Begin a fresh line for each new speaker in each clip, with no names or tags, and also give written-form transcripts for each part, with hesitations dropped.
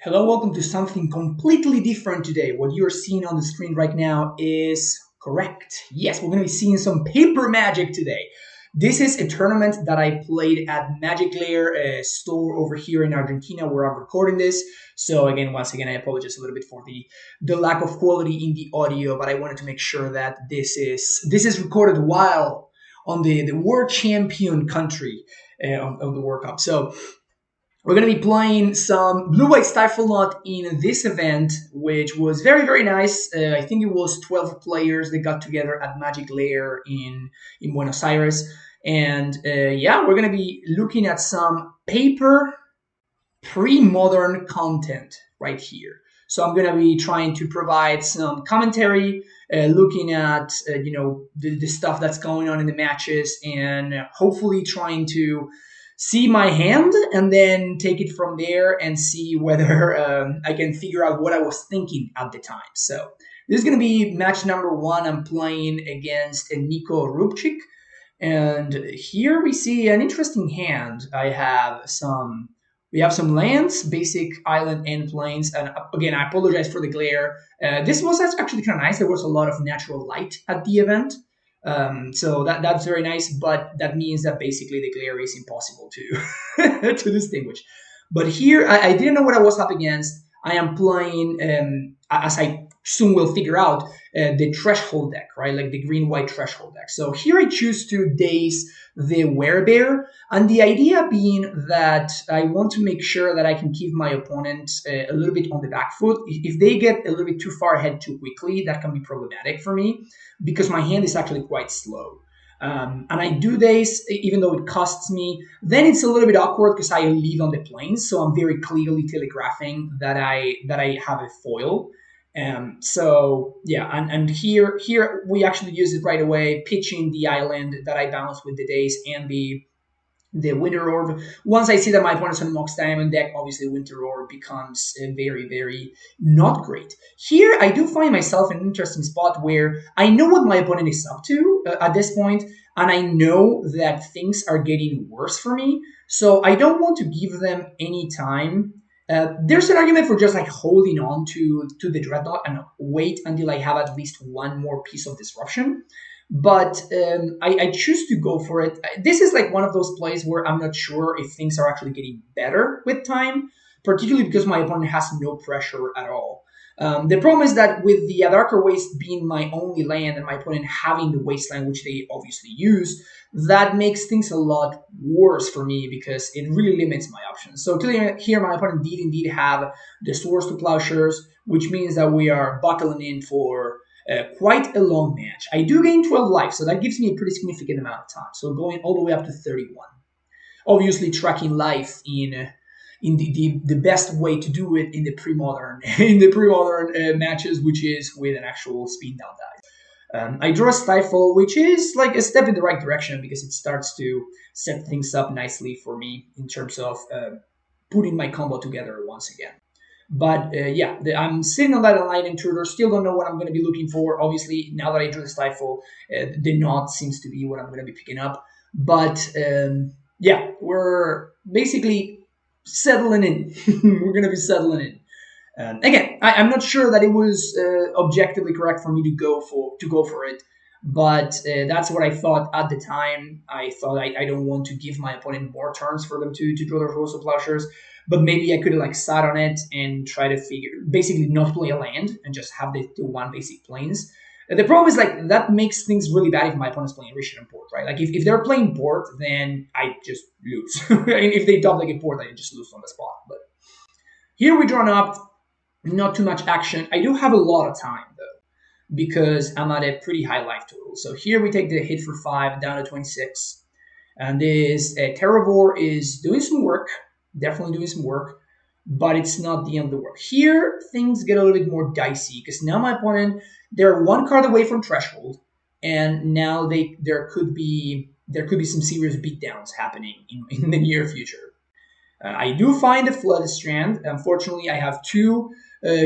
Hello, welcome to something completely different today. What you're seeing on the screen right now is correct. Yes, we're going to be seeing some paper magic today. This is a tournament that I played at Magic Lair, a store over here in Argentina where I'm recording this. So again, once again, I apologize a little bit for the lack of quality in the audio, but I wanted to make sure that this is recorded while on the world champion country of the World Cup. So we're going to be playing some blue-white StifleNought in this event, which was very, very nice. I think it was 12 players that got together at Magic Lair in Buenos Aires. And yeah, we're going to be looking at some paper pre-modern content right here. So I'm going to be trying to provide some commentary, looking at the stuff that's going on in the matches, and hopefully trying to see my hand and then take it from there and see whether I can figure out what I was thinking at the time. So this is going to be match number 1. I'm playing against Nico Rubchik. And here we see an interesting hand. We have some lands, basic island and plains. And again, I apologize for the glare. This was actually kind of nice. There was a lot of natural light at the event. So that's very nice, but that means that basically the glare is impossible to to distinguish. But here, I didn't know what I was up against. I am playing, as I soon will figure out, the threshold deck, right? Like the green-white threshold deck. So here I choose to daze the Werebear, and the idea being that I want to make sure that I can keep my opponent a little bit on the back foot. If they get a little bit too far ahead too quickly, that can be problematic for me because my hand is actually quite slow. And I do this even though it costs me. Then it's a little bit awkward because I lead on the plains, so I'm very clearly telegraphing that I have a foil. So yeah, and here we actually use it right away, pitching the island that I bounce with the days and the Winter Orb. Once I see that my opponent's on Mox Diamond deck, obviously Winter Orb becomes very, very not great. Here, I do find myself in an interesting spot where I know what my opponent is up to at this point, and I know that things are getting worse for me, so I don't want to give them any time. There's an argument for just like holding on to the Dreadnought and wait until I have at least one more piece of disruption. But I choose to go for it. This is like one of those plays where I'm not sure if things are actually getting better with time, particularly because my opponent has no pressure at all. The problem is that with the Adarkar Waste being my only land and my opponent having the Wasteland, which they obviously use, that makes things a lot worse for me because it really limits my options. So here my opponent did indeed have the Swords to Plowshares, which means that we are buckling in for quite a long match. I do gain 12 life, so that gives me a pretty significant amount of time. So going all the way up to 31. Obviously tracking life in the best way to do it in the pre-modern matches, which is with an actual speed down die. I draw a Stifle, which is like a step in the right direction because it starts to set things up nicely for me in terms of putting my combo together once again. But yeah, I'm sitting on that Enlightened Intruder. Still don't know what I'm going to be looking for. Obviously, now that I drew the Stifle, the Knot seems to be what I'm going to be picking up. But yeah, we're basically settling in. We're going to be settling in. Again, I'm not sure that it was objectively correct for me to go for it. But that's what I thought at the time. I thought I don't want to give my opponent more turns for them to draw their Swords to Plowshares. But maybe I could have like sat on it and try to basically not play a land and just have the one basic plains. The problem is like that makes things really bad if my opponent's playing Richard and Port, right? Like if they're playing Port, then I just lose. And if they double a Port, I just lose on the spot. But here we drawn up, not too much action. I do have a lot of time though, because I'm at a pretty high life total. So here we take the hit for 5 down to 26. And this Terravore is doing some work. Definitely doing some work, but it's not the end of the world. Here, things get a little bit more dicey because now my opponent, they're one card away from Threshold, and now there could be some serious beatdowns happening in the near future. I do find the Flooded Strand. Unfortunately, I have two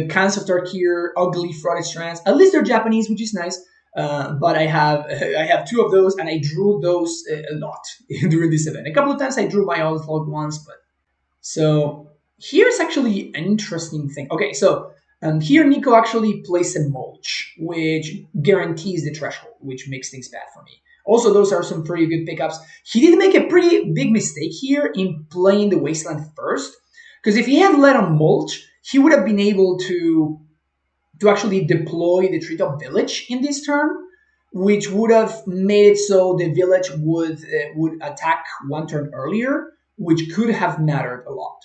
kinds of Tarkir ugly Flooded Strands. At least they're Japanese, which is nice. But I have two of those, and I drew those a lot during this event. A couple of times I drew my Onslaught ones, but so here's actually an interesting thing. Okay, so here Nico actually placed a mulch, which guarantees the threshold, which makes things bad for me. Also, those are some pretty good pickups. He did make a pretty big mistake here in playing the Wasteland first, because if he had let on mulch, he would have been able to actually deploy the treetop village in this turn, which would have made it so the village would attack one turn earlier, which could have mattered a lot.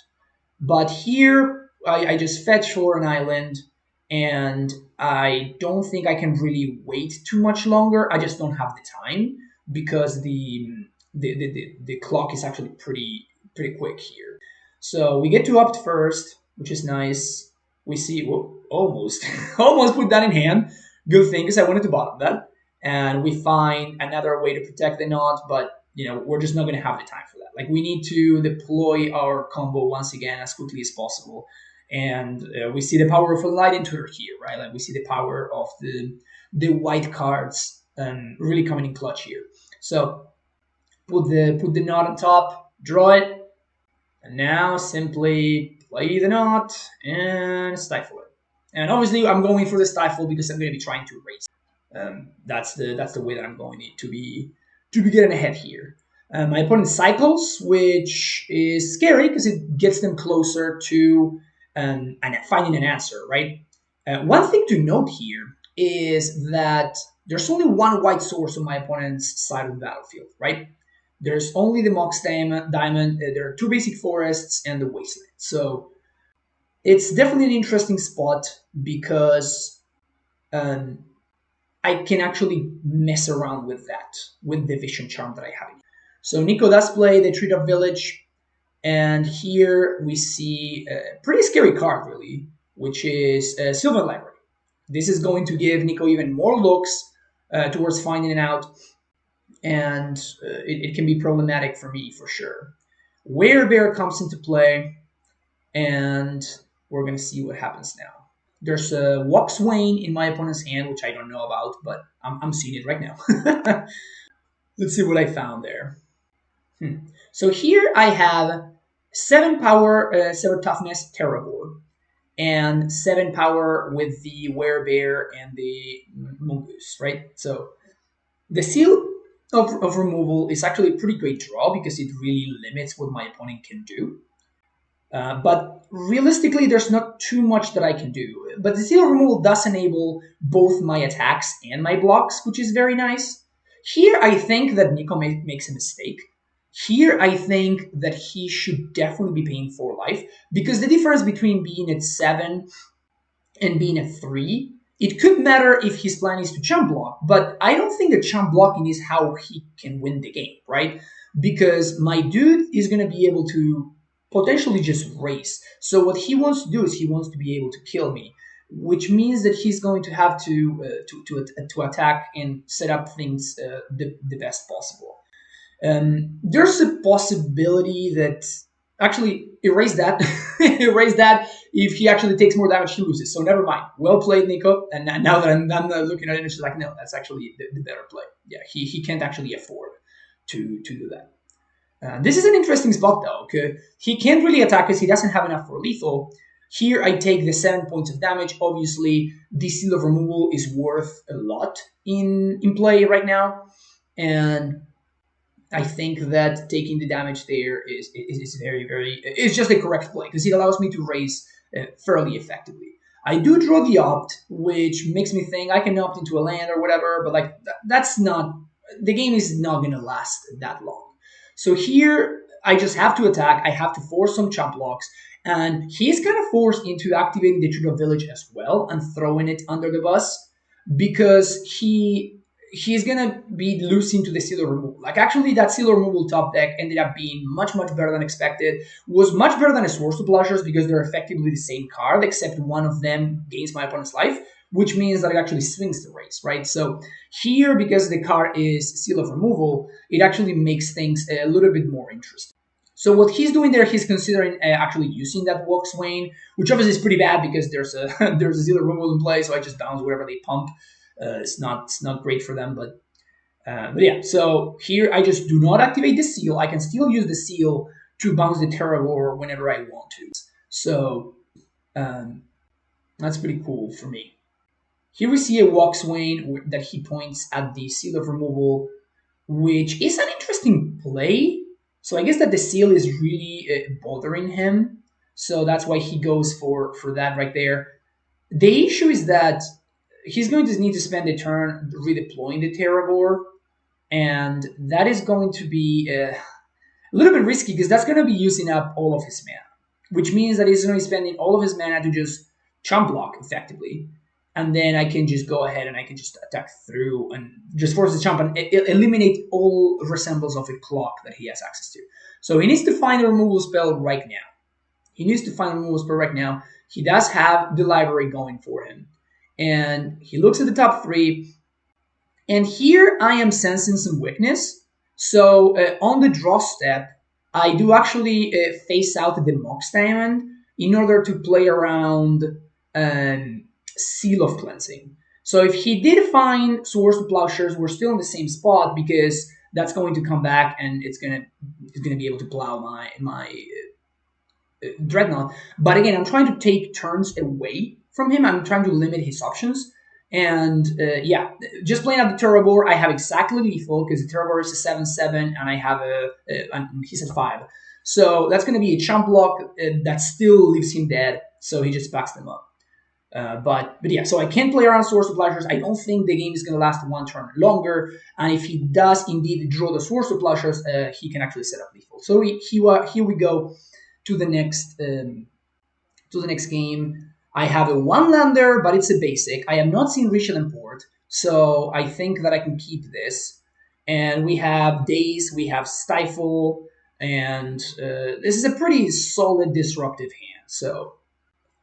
But here, I just fetch for an island, and I don't think I can really wait too much longer. I just don't have the time because the clock is actually pretty quick here. So we get to opt first, which is nice. We see, whoa, almost almost put that in hand. Good thing, because I wanted to bottom that, and we find another way to protect the knot, but we're just not going to have the time for that. Like, we need to deploy our combo once again as quickly as possible. And we see the power of a light intruder here, right? Like, we see the power of the white cards really coming in clutch here. So put the knot on top, draw it, and now simply play the knot and stifle it. And obviously I'm going for the stifle because I'm going to be trying to erase. That's the way that I'm going to be getting ahead here. My opponent cycles, which is scary because it gets them closer to finding an answer, right? One thing to note here is that there's only one white source on my opponent's side of the battlefield, right? There's only the Mox Diamond, there are two basic forests, and the Wasteland. So it's definitely an interesting spot because I can actually mess around with that, with the Vision Charm that I have. So Nico does play the Treetop Village, and here we see a pretty scary card, really, which is Sylvan Library. This is going to give Nico even more looks towards finding it out, and it can be problematic for me, for sure. Werebear comes into play, and we're going to see what happens now. There's a Woxwain in my opponent's hand, which I don't know about, but I'm seeing it right now. Let's see what I found there. So here I have 7 power, 7 toughness Terragor, and 7 power with the Werebear and the Mongoose, right? So the Seal of Removal is actually a pretty great draw because it really limits what my opponent can do. But realistically, there's not too much that I can do. But the Seal of Removal does enable both my attacks and my blocks, which is very nice. Here, I think that Nico makes a mistake. Here, I think that he should definitely be paying 4 life, because the difference between being at 7 and being at 3, it could matter if his plan is to chump block, but I don't think that chump blocking is how he can win the game, right? Because my dude is going to be able to potentially just race. So what he wants to do is he wants to be able to kill me, which means that he's going to have to attack and set up things the best possible. There's a possibility that actually erase that erase that. If he actually takes more damage, he loses. So never mind. Well played, Nico. And now that I'm looking at it, it's like, no, that's actually the better play. Yeah, he can't actually afford to do that. This is an interesting spot, though, because he can't really attack because he doesn't have enough for lethal. Here, I take the 7 points of damage. Obviously, the Seal of Removal is worth a lot in play right now. And I think that taking the damage there is very, very... It's just a correct play, because it allows me to raise fairly effectively. I do draw the opt, which makes me think I can opt into a land or whatever, but like that's not... The game is not going to last that long. So here, I just have to attack. I have to force some chump blocks. And he's kind of forced into activating the Treetop Village as well and throwing it under the bus, because he's going to be losing to the Seal of Removal. Like, actually, that Seal of Removal top deck ended up being much, much better than expected. Was much better than a Source of Blushers because they're effectively the same card, except one of them gains my opponent's life, which means that it actually swings the race, right? So here, because the card is Seal of Removal, it actually makes things a little bit more interesting. So what he's doing there, he's considering actually using that Woxwain, which obviously is pretty bad because there's a Seal of Removal in play, so I just bounce whatever they pump. It's not great for them, but yeah. So here I just do not activate the seal. I can still use the seal to bounce the Terragor whenever I want to. So that's pretty cool for me. Here we see a Walkswain that he points at the Seal of Removal, which is an interesting play. So I guess that the seal is really bothering him. So that's why he goes for that right there. The issue is that he's going to need to spend a turn redeploying the Terravor, and that is going to be a little bit risky because that's going to be using up all of his mana, which means that he's going to be spending all of his mana to just chump block effectively. And then I can just go ahead and I can just attack through and just force the chump and eliminate all resemblance of a clock that he has access to. So he needs to find a removal spell right now. He needs to find a removal spell right now. He does have the library going for him. And he looks at the top three. And here I am sensing some weakness. So on the draw step, I do actually face out the Mox Diamond in order to play around Seal of Cleansing. So if he did find Swords to Plowshares, we're still in the same spot because that's going to come back and it's gonna be able to plow my Dreadnought. But again, I'm trying to take turns away from him. I'm trying to limit his options. And yeah, just playing out the Terravor, I have exactly lethal because the Terravor is a 7/7 and I have he's at 5. So that's going to be a chump block that still leaves him dead. So he just backs them up. But yeah, so I can't play around Swords to Plowshares. I don't think the game is going to last one turn longer. And if he does indeed draw the Swords to Plowshares, he can actually set up lethal. So here we go to the next game. I have a one-lander, but it's a basic. I have not seen Richland Port, so I think that I can keep this. And we have Daze, we have Stifle, and this is a pretty solid disruptive hand. So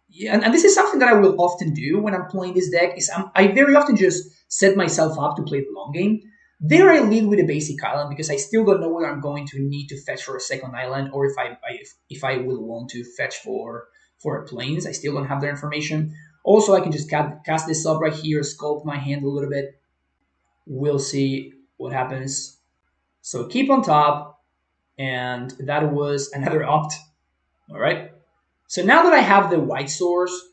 yeah, and this is something that I will often do when I'm playing this deck. I very often just set myself up to play the long game. There I lead with a basic island because I still don't know whether I'm going to need to fetch for a second island or if I will want to fetch for a plains. I still don't have their information. Also, I can just cast this up right here, sculpt my hand a little bit. We'll see what happens. So keep on top, and that was another opt. All right. So now that I have the white source,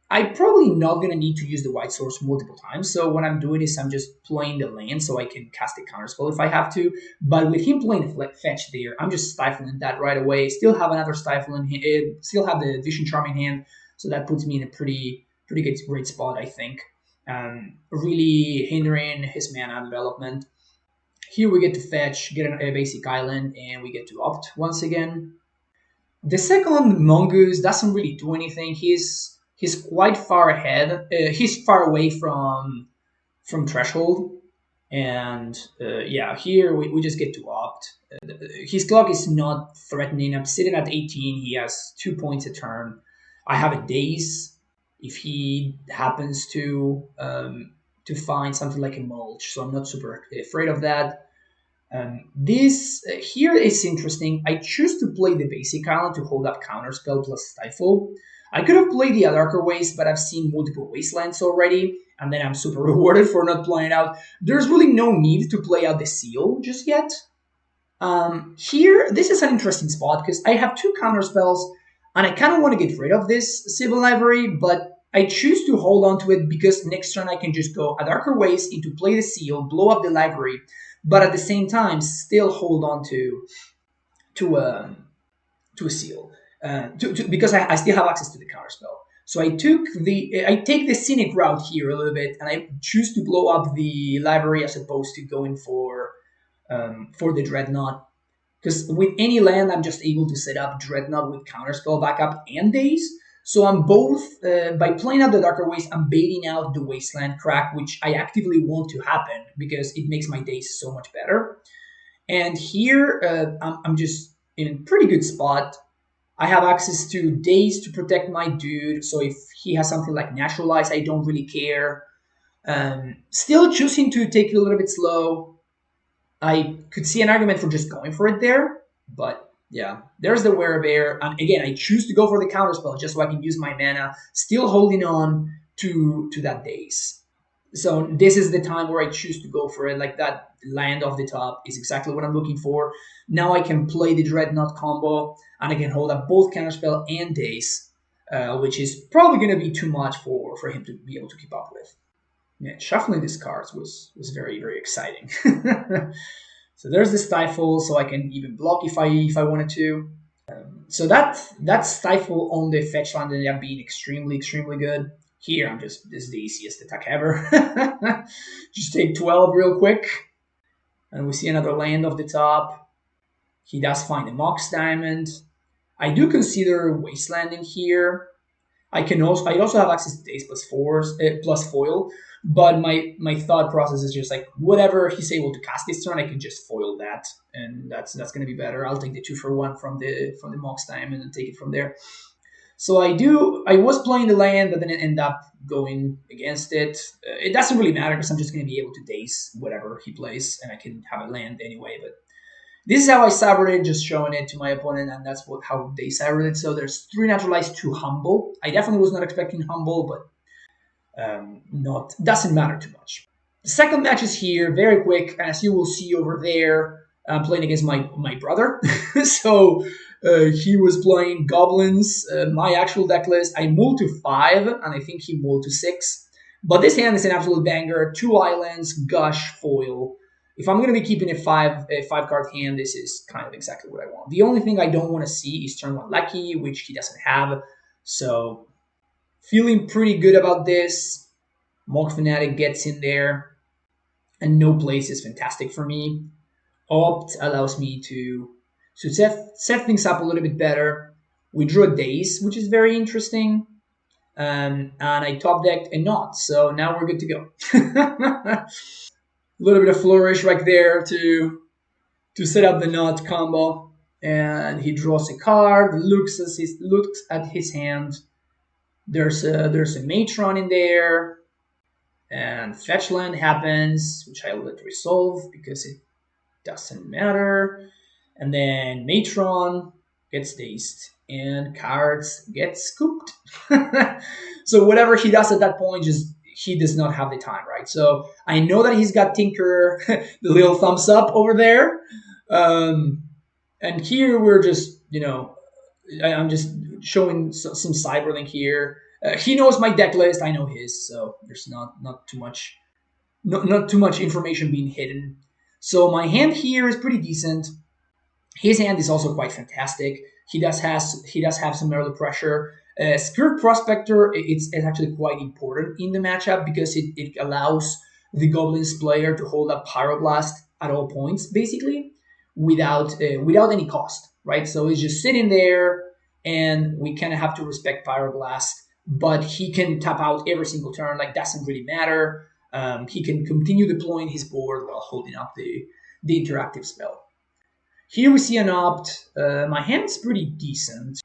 I'm probably not going to need to use the white source multiple times. So what I'm doing is I'm just playing the land so I can cast a counterspell if I have to. But with him playing fetch there, I'm just stifling that right away. Still have another stifle in hand. Still have the Vision Charm in hand. So that puts me in a pretty great spot, I think. Really hindering his mana development. Here we get to fetch, get a basic island, and we get to opt once again. The second Mongoose doesn't really do anything. He's quite far ahead. He's far away from threshold, and yeah, here we just get to opt. His clock is not threatening. I'm sitting at 18. He has 2 points a turn. I have a Daze if he happens to find something like a mulch, so I'm not super afraid of that. This here is interesting. I choose to play the basic island to hold up counterspell plus stifle. I could have played the Adarkar Waste, but I've seen multiple wastelands already, and then I'm super rewarded for not playing it out. There's really no need to play out the seal just yet. Here, this is an interesting spot because I have 2 counterspells, and I kind of want to get rid of this Civil Library, but I choose to hold on to it because next turn I can just go Adarkar Waste into play the seal, blow up the library, but at the same time still hold on to a seal because I still have access to the counterspell. So I take the scenic route here a little bit, and I choose to blow up the library as opposed to going for the Dreadnought. Because with any land, I'm just able to set up Dreadnought with counterspell backup and Daze. So I'm both, by playing out the Darker Waste, I'm baiting out the Wasteland crack, which I actively want to happen because it makes my Daze so much better. And here, I'm just in a pretty good spot. I have access to Daze to protect my dude, so if he has something like Naturalize, I don't really care. Still choosing to take it a little bit slow. I could see an argument for just going for it there, but yeah, there's the Werebear. And again, I choose to go for the counterspell just so I can use my mana, still holding on to that Daze. So this is the time where I choose to go for it. Like that land off the top is exactly what I'm looking for. Now I can play the Dreadnought combo. and I can hold up both Counterspell and Daze, which is probably going to be too much for him to be able to keep up with. Yeah, shuffling these cards was very, very exciting. So there's the Stifle, so I can even block if I wanted to. So that Stifle on the fetch land ended up being extremely, extremely good. Here, this is the easiest attack ever. Just take 12 real quick. And we see another land off the top. He does find a Mox Diamond. I do consider Wastelanding here. I also have access to Daze plus foil, but my thought process is just like whatever he's able to cast this turn, I can just foil that, and that's gonna be better. I'll take the 2-for-1 from the Mox Diamond and take it from there. So I was playing the land, but then it ended up going against it. It doesn't really matter because I'm just going to be able to Daze whatever he plays, and I can have a land anyway. But this is how I cyberned it, just showing it to my opponent, and that's how they cyberned it. So there's 3 naturalized, 2 humble. I definitely was not expecting humble, but doesn't matter too much. The second match is here, very quick, and as you will see over there, I'm playing against my brother. So he was playing Goblins, my actual deck list. I mulled to 5, and I think he mulled to 6. But this hand is an absolute banger. 2 islands, gush, foil. If I'm going to be keeping a 5-card hand, this is kind of exactly what I want. The only thing I don't want to see is turn 1 Lucky, which he doesn't have. So feeling pretty good about this. Monk Fanatic gets in there, and no place is fantastic for me. Opt allows me to set things up a little bit better. We drew a Daze, which is very interesting. And I top decked a Knot, so now we're good to go. A little bit of Flourish right there to set up the Knot combo. And he draws a card, looks at his hand. There's a Matron in there. And fetch land happens, which I let resolve because it doesn't matter. And then Matron gets dazed and cards get scooped. So whatever he does at that point, he does not have the time, right? So I know that he's got Tinker, the little thumbs up over there. And here we're just, I'm just showing some Cyberlink here. He knows my deck list, I know his, so there's not too much information being hidden. So my hand here is pretty decent. His hand is also quite fantastic. He does have some early pressure. Spirit Prospector, it's actually quite important in the matchup because it allows the Goblins player to hold up Pyroblast at all points, basically, without any cost, right? So he's just sitting there, and we kind of have to respect Pyroblast, but he can tap out every single turn. Like, doesn't really matter. He can continue deploying his board while holding up the interactive spell. Here we see an opt. My hand's pretty decent.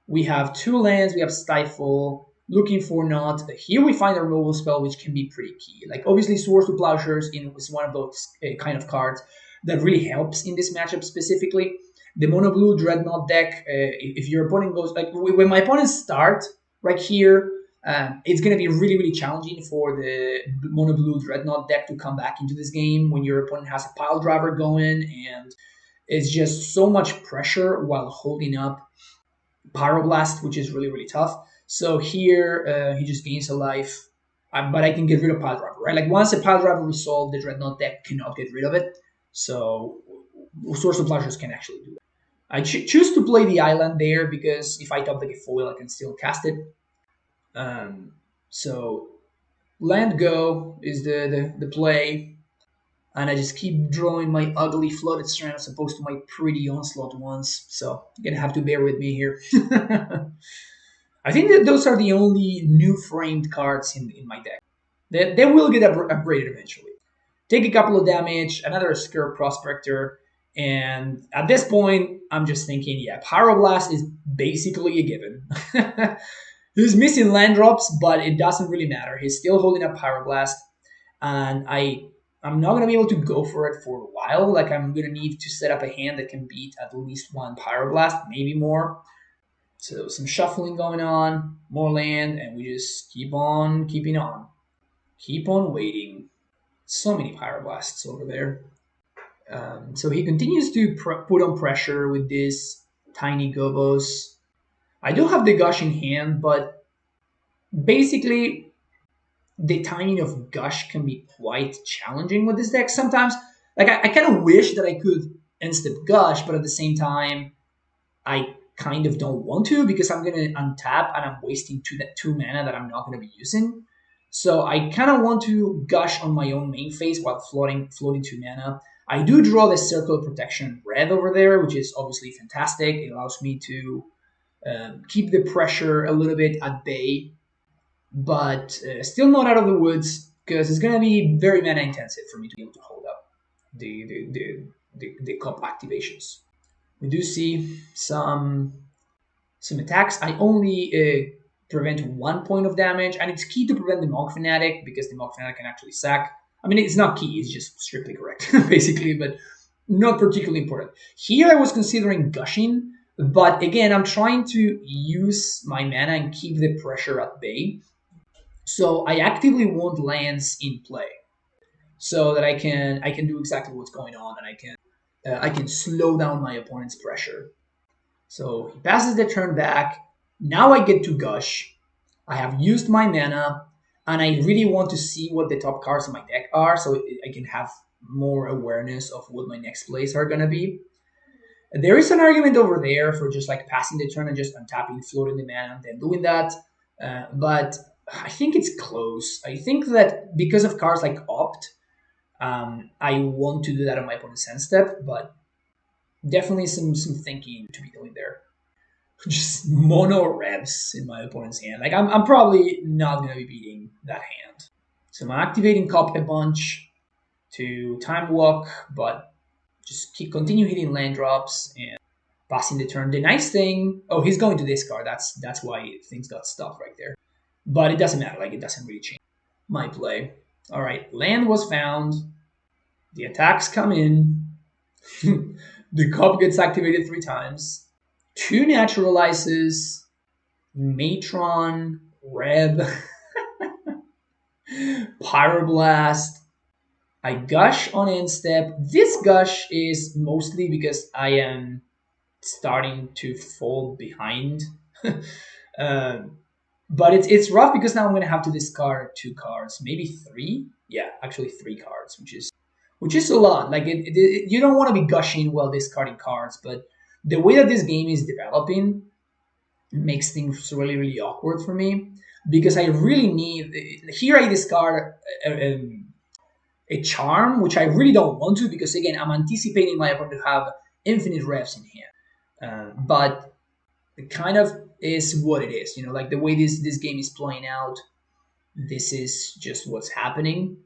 We have 2 lands, we have Stifle, looking for Knot. Here we find a removal spell, which can be pretty key. Like, obviously, Swords to Plowshares is one of those kind of cards that really helps in this matchup specifically. The Mono Blue Dreadnought deck, if your opponent goes, like, when my opponents start right here, it's going to be really, really challenging for the Mono Blue Dreadnought deck to come back into this game when your opponent has a Pile Driver going, and it's just so much pressure while holding up Pyroblast, which is really, really tough. So here, he just gains a life, but I can get rid of Pile Driver, right? Like, once a Pile Driver resolved, the Dreadnought deck cannot get rid of it. So Source of Pleasures can actually do that. I choose to play the island there because if I top deck a foil, I can still cast it. So land go is the play. And I just keep drawing my ugly Flooded Strand as opposed to my pretty Onslaught ones. So you're going to have to bear with me here. I think that those are the only new framed cards in my deck. They will get upgraded eventually. Take a couple of damage, another Spirit Prospector, and at this point, I'm just thinking, yeah, Pyroblast is basically a given. He's missing land drops, but it doesn't really matter. He's still holding up Pyroblast, and I'm not going to be able to go for it for a while. Like, I'm going to need to set up a hand that can beat at least 1 Pyroblast, maybe more. So some shuffling going on, more land, and we just keep on keeping on. Keep on waiting. So many Pyroblasts over there. So he continues to put on pressure with this. tiny gobos. I do have the Gush in hand, but basically the timing of Gush can be quite challenging with this deck sometimes. Like I kind of wish that I could end-step Gush, but at the same time, I kind of don't want to because I'm gonna untap and I'm wasting two mana that I'm not gonna be using. So I kind of want to Gush on my own main phase while floating 2 mana. I do draw the Circle of Protection red over there, which is obviously fantastic. It allows me to keep the pressure a little bit at bay, but still not out of the woods because it's gonna be very mana intensive for me to be able to hold up the cup activations. We do see some attacks. I only prevent 1 point of damage, and it's key to prevent the Mog Fanatic because the Mog Fanatic can actually sack. I mean, it's not key; it's just strictly correct, basically, but not particularly important. Here, I was considering gushing, but again, I'm trying to use my mana and keep the pressure at bay. So I actively want lands in play, so that I can do exactly what's going on, and I can slow down my opponent's pressure. So he passes the turn back. Now I get to Gush. I have used my mana, and I really want to see what the top cards in my deck are so I can have more awareness of what my next plays are going to be. There is an argument over there for just like passing the turn and just untapping, floating the mana, and then doing that. But I think it's close. I think that because of cards like Opt, I want to do that on my opponent's end step, but definitely some thinking to be doing there. Just mono reps in my opponent's hand. Like I'm probably not gonna be beating that hand. So I'm activating Cop a bunch to time walk, but just continue hitting land drops and passing the turn. The nice thing, oh, he's going to discard. That's why things got stopped right there. But it doesn't matter. Like it doesn't really change my play. All right, land was found. The attacks come in. The Cop gets activated 3 times. 2 naturalizes, Matron, Reb, Pyroblast. I gush on end step. This gush is mostly because I am starting to fall behind. But it's rough because now I'm gonna have to discard 2 cards, maybe 3. Yeah, actually 3 cards, which is a lot. Like you don't want to be gushing while discarding cards, but the way that this game is developing makes things really, really awkward for me because I really need. Here I discard a charm, which I really don't want to because again I'm anticipating my opponent to have infinite refs in hand, but it kind of is what it is. You know, like the way this game is playing out, this is just what's happening,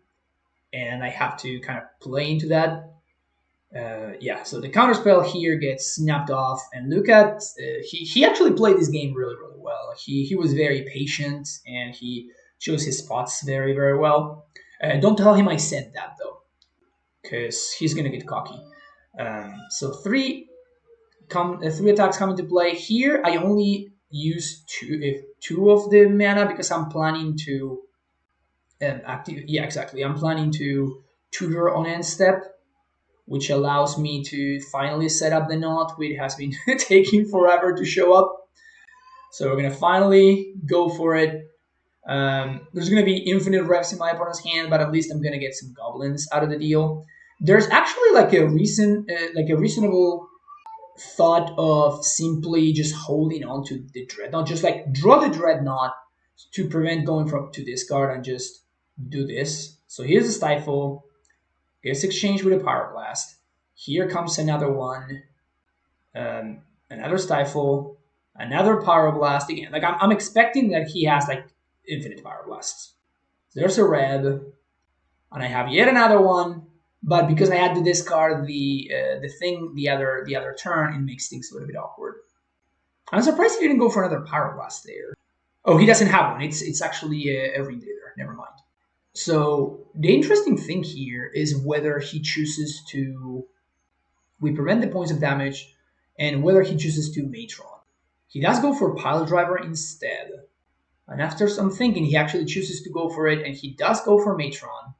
and I have to kind of play into that. Yeah, so the counterspell here gets snapped off, and look at he actually played this game really, really well. He was very patient, and he chose his spots very, very well. Don't tell him I said that though, because he's gonna get cocky. So three attacks come into play here. I only use two of the mana because I'm planning to active. Yeah, exactly. I'm planning to tutor on end step, which allows me to finally set up the knot, which has been taking forever to show up. So we're going to finally go for it. There's going to be infinite reps in my opponent's hand, but at least I'm going to get some goblins out of the deal. There's actually like a reasonable thought of simply just holding on to the dreadnought, just like draw the dreadnought to prevent going to discard and just do this. So here's a stifle. Here's exchange with a Pyroblast. Here comes another one. Another Stifle. Another Pyroblast. Again, like I'm expecting that he has like infinite Pyroblasts. There's a Reb. And I have yet another one. But because I had to discard the other turn, it makes things a little bit awkward. I'm surprised he didn't go for another Pyroblast there. Oh, he doesn't have one. It's actually a Ringleader. Never mind. So the interesting thing here is whether he chooses to, we prevent the points of damage, and whether he chooses to Matron. He does go for Pile Driver instead. And after some thinking, he actually chooses to go for it, and he does go for Matron.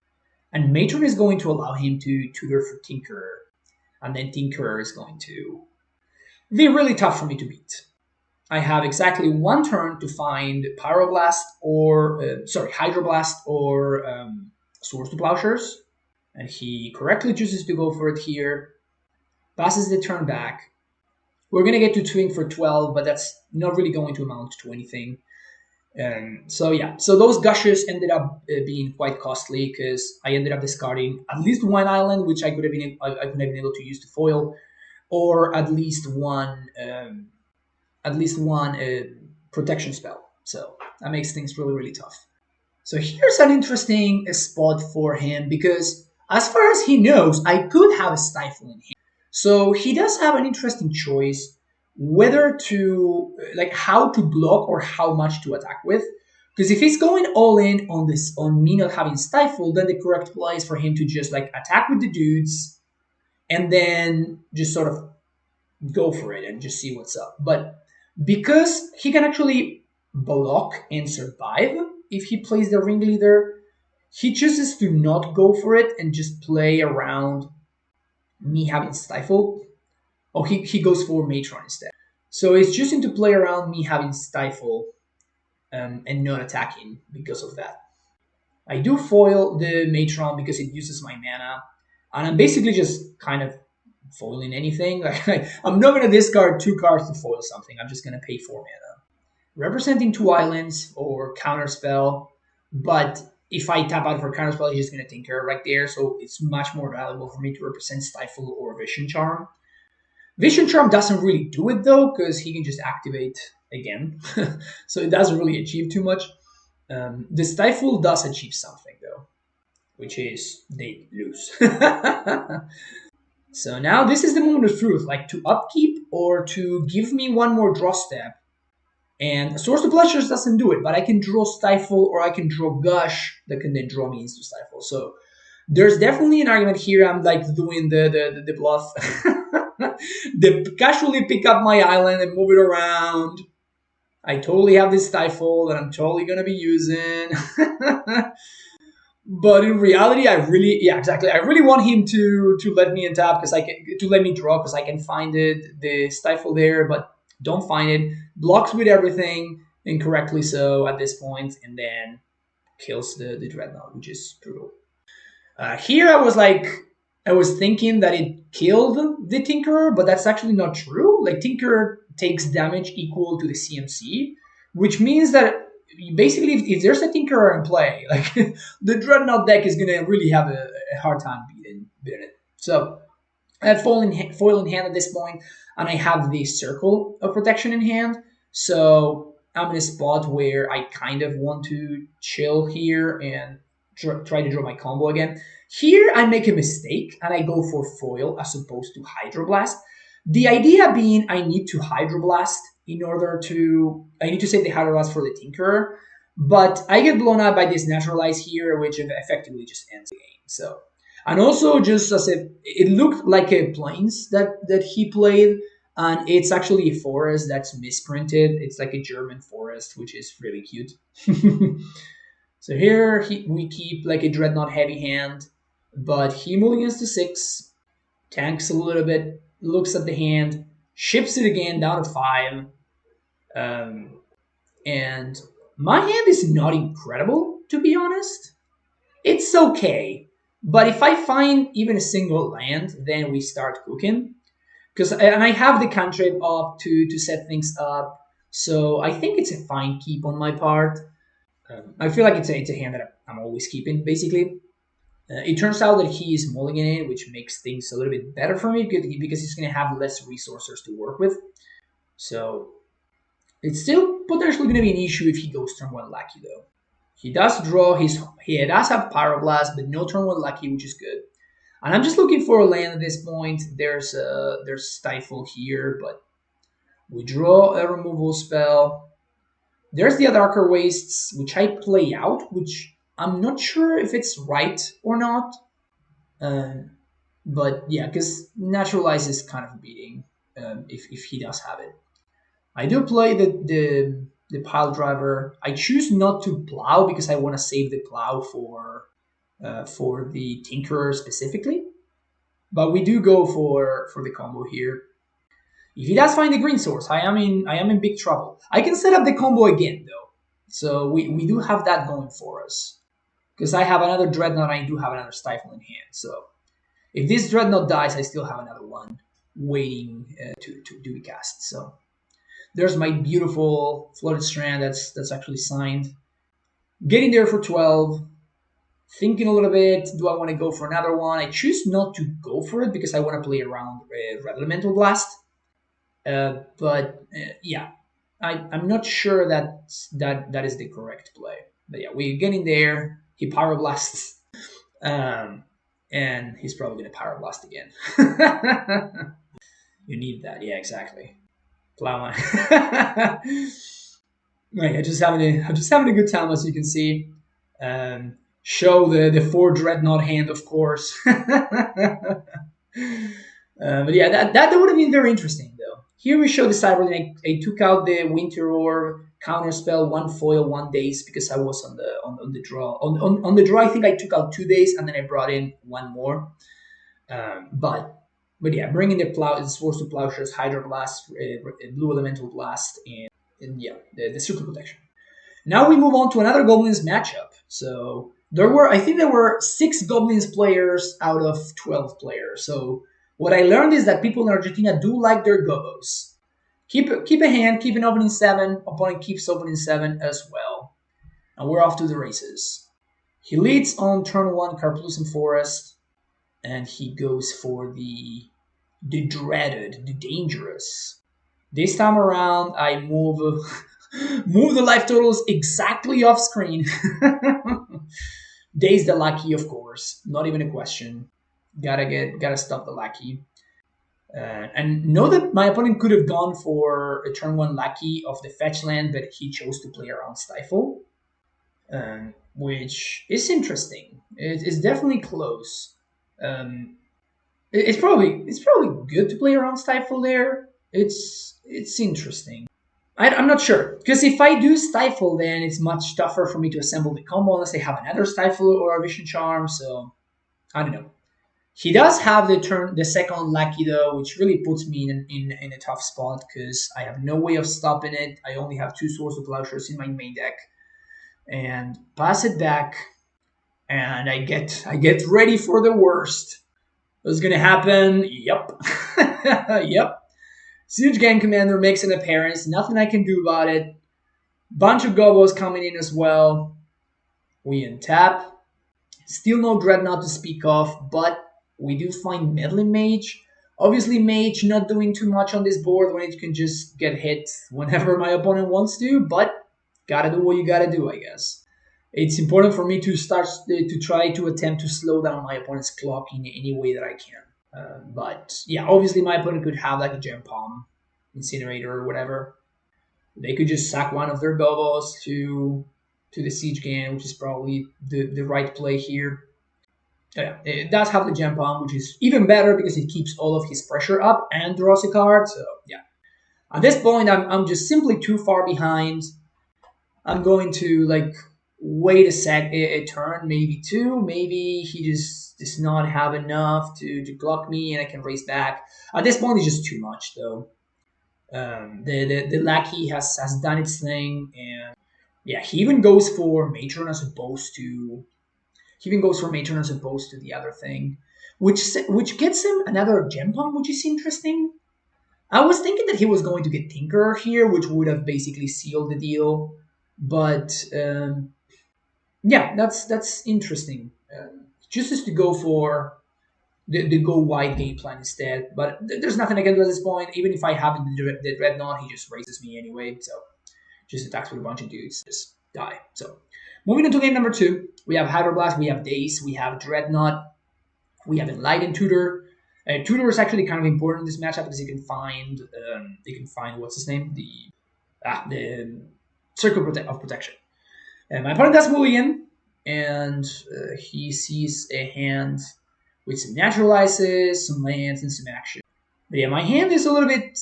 And Matron is going to allow him to tutor for Tinkerer. And then Tinkerer is going to be really tough for me to beat. I have exactly one turn to find Pyroblast or, Hydroblast or Swords to Plowshares, and he correctly chooses to go for it here, passes the turn back. We're gonna get to swing for 12, but that's not really going to amount to anything. So those gushes ended up being quite costly because I ended up discarding at least one island, which I could have been able to use to foil, or at least one protection spell. So that makes things really tough. So here's an interesting spot for him because as far as he knows, I could have a Stifle in him. So he does have an interesting choice whether to how to block or how much to attack with. Because if he's going all in on me not having Stifle, then the correct play is for him to just attack with the dudes and then just sort of go for it and just see what's up. But because he can actually block and survive if he plays the ringleader, he chooses to not go for it and just play around me having Stifle. Oh, he goes for Matron instead. So he's choosing to play around me having Stifle and not attacking because of that. I do foil the Matron because it uses my mana, and I'm basically just kind of foiling anything. I'm not going to discard 2 cards to foil something. I'm just going to pay 4 mana. Representing 2 islands or counterspell, but if I tap out for counterspell, he's just going to Tinker right there, so it's much more valuable for me to represent Stifle or Vision Charm. Vision Charm doesn't really do it though, because he can just activate again, so it doesn't really achieve too much. The Stifle does achieve something though, which is they lose. So now this is the moment of truth, to upkeep or to give me one more draw step. And Source of Pleasures doesn't do it, but I can draw Stifle or I can draw Gush that can then draw me into Stifle. So there's definitely an argument here. I'm doing the bluff. They casually pick up my island and move it around. I totally have this Stifle that I'm totally going to be using. But in reality, I really want him to let me untap to let me draw because I can find the Stifle there, but don't find it. Blocks with everything incorrectly so at this point, and then kills the Dreadnought, which is brutal. Here I was thinking that it killed the Tinkerer, but that's actually not true. Tinkerer takes damage equal to the CMC, which means that basically if there's a Tinkerer in play, the Dreadnought deck is gonna really have a hard time beating it. So I have foil in hand at this point, and I have the Circle of Protection in hand. So I'm in a spot where I kind of want to chill here and try to draw my combo again. Here I make a mistake and I go for foil as opposed to Hydroblast. The idea being I need to Hydroblast I need to save the Hydroblast for the Tinkerer, but I get blown out by this Naturalize here, which effectively just ends the game. So, and also just as it looked like a Plains that he played, and it's actually a forest that's misprinted. It's like a German forest, which is really cute. So here we keep a Dreadnought heavy hand, but he mulligans to 6, tanks a little bit, looks at the hand, ships it again down to 5. And my hand is not incredible, to be honest. It's okay. But if I find even a single land, then we start cooking. And I have the cantrip up to set things up. So I think it's a fine keep on my part. I feel like it's a hand that I'm always keeping, basically. It turns out that he is mulliganing, which makes things a little bit better for me because he's going to have less resources to work with. So it's still potentially going to be an issue if he goes turn 1 lucky, though. He does draw he does have Pyroblast, but no turn 1 lucky, which is good. And I'm just looking for a land at this point. There's Stifle here, but we draw a removal spell. There's the Darker Wastes, which I play out, which I'm not sure if it's right or not. But yeah, because Naturalize is kind of beating if he does have it. I do play the Pile Driver. I choose not to plow because I want to save the plow for the Tinkerer specifically. But we do go for the combo here. If he does find the green source, I am in big trouble. I can set up the combo again though. So we do have that going for us. Because I have another Dreadnought and I do have another Stifle in hand. So if this Dreadnought dies, I still have another one waiting to be cast. So there's my beautiful Flooded Strand that's actually signed. Getting there for 12. Thinking a little bit, do I want to go for another one? I choose not to go for it because I want to play around Red Elemental Blast. But yeah, I'm not sure that is the correct play. But yeah, we're getting there. He Pyroblasts. And he's probably going to Pyroblast again. You need that. Yeah, exactly. Plowman. Right, I'm just having a good time, as you can see. Show the 4 Dreadnought hand, of course. But yeah, that would have been very interesting, though. Here we show the Cyberlink. I took out the Winter Orb, counterspell, 1 foil, 1 daze, because I was on the draw. On the draw, I think I took out 2 days, and then I brought in 1 more. But yeah, bringing the Swords to Plowshares, Hydroblast, Blue Elemental Blast, and yeah, the Circle Protection. Now we move on to another Goblins matchup. So I think there were 6 Goblins players out of 12 players. So what I learned is that people in Argentina do like their gobos. Keep a hand, keep an opening 7. Opponent keeps opening 7 as well. And we're off to the races. He leads on turn 1 Carplucent Forest, and he goes for the dreaded, the dangerous. This time around, I move the life totals exactly off screen. Daze the Lucky, of course, not even a question. Gotta stop the Lucky. And know that my opponent could have gone for a turn 1 Lucky of the fetch land, but he chose to play around Stifle, which is interesting. It's definitely close. It's probably good to play around Stifle there. It's interesting. I'm not sure, because if I do Stifle, then it's much tougher for me to assemble the combo unless I have another Stifle or a Vision Charm. So I don't know. He does have the second Lucky though, which really puts me in a tough spot because I have no way of stopping it. I only have 2 Swords of Plowshares in my main deck, and pass it back, and I get ready for the worst. What's gonna happen? Yep, yep. Siege Gang Commander makes an appearance. Nothing I can do about it. Bunch of Gobos coming in as well. We untap. Still no Dreadnought to speak of, but we do find Meddling Mage. Obviously, Mage not doing too much on this board when it can just get hit whenever my opponent wants to, but gotta do what you gotta do, I guess. It's important for me to try to attempt to slow down my opponent's clock in any way that I can. But yeah, obviously my opponent could have like a Gem Palm, Incinerator, or whatever. They could just sack one of their Gobos to the Siege Gang, which is probably the right play here. Yeah, it does have the Gem Palm, which is even better because it keeps all of his pressure up and draws a card. So yeah, at this point I'm just simply too far behind. I'm going to like wait a turn, maybe 2. Maybe he just does not have enough to block me and I can race back. At this point, it's just too much, though. The Lackey has done its thing, and yeah, he even goes for Matron as opposed to the other thing, which gets him another Gem Palm, which is interesting. I was thinking that he was going to get Tinkerer here, which would have basically sealed the deal, but yeah, that's interesting. Chooses to go for the go wide game plan instead, but there's nothing I can do at this point. Even if I have the Dreadnought, he just raises me anyway, so just attacks with a bunch of dudes, just die. So moving into game number 2, we have Hydroblast, we have Daze, we have Dreadnought, we have Enlightened Tutor. Tutor is actually kind of important in this matchup because you can find what's his name, the Circle of Protection. And my opponent does Mulligan, and he sees a hand with some naturalizes, some lands, and some action. But yeah, my hand is a little bit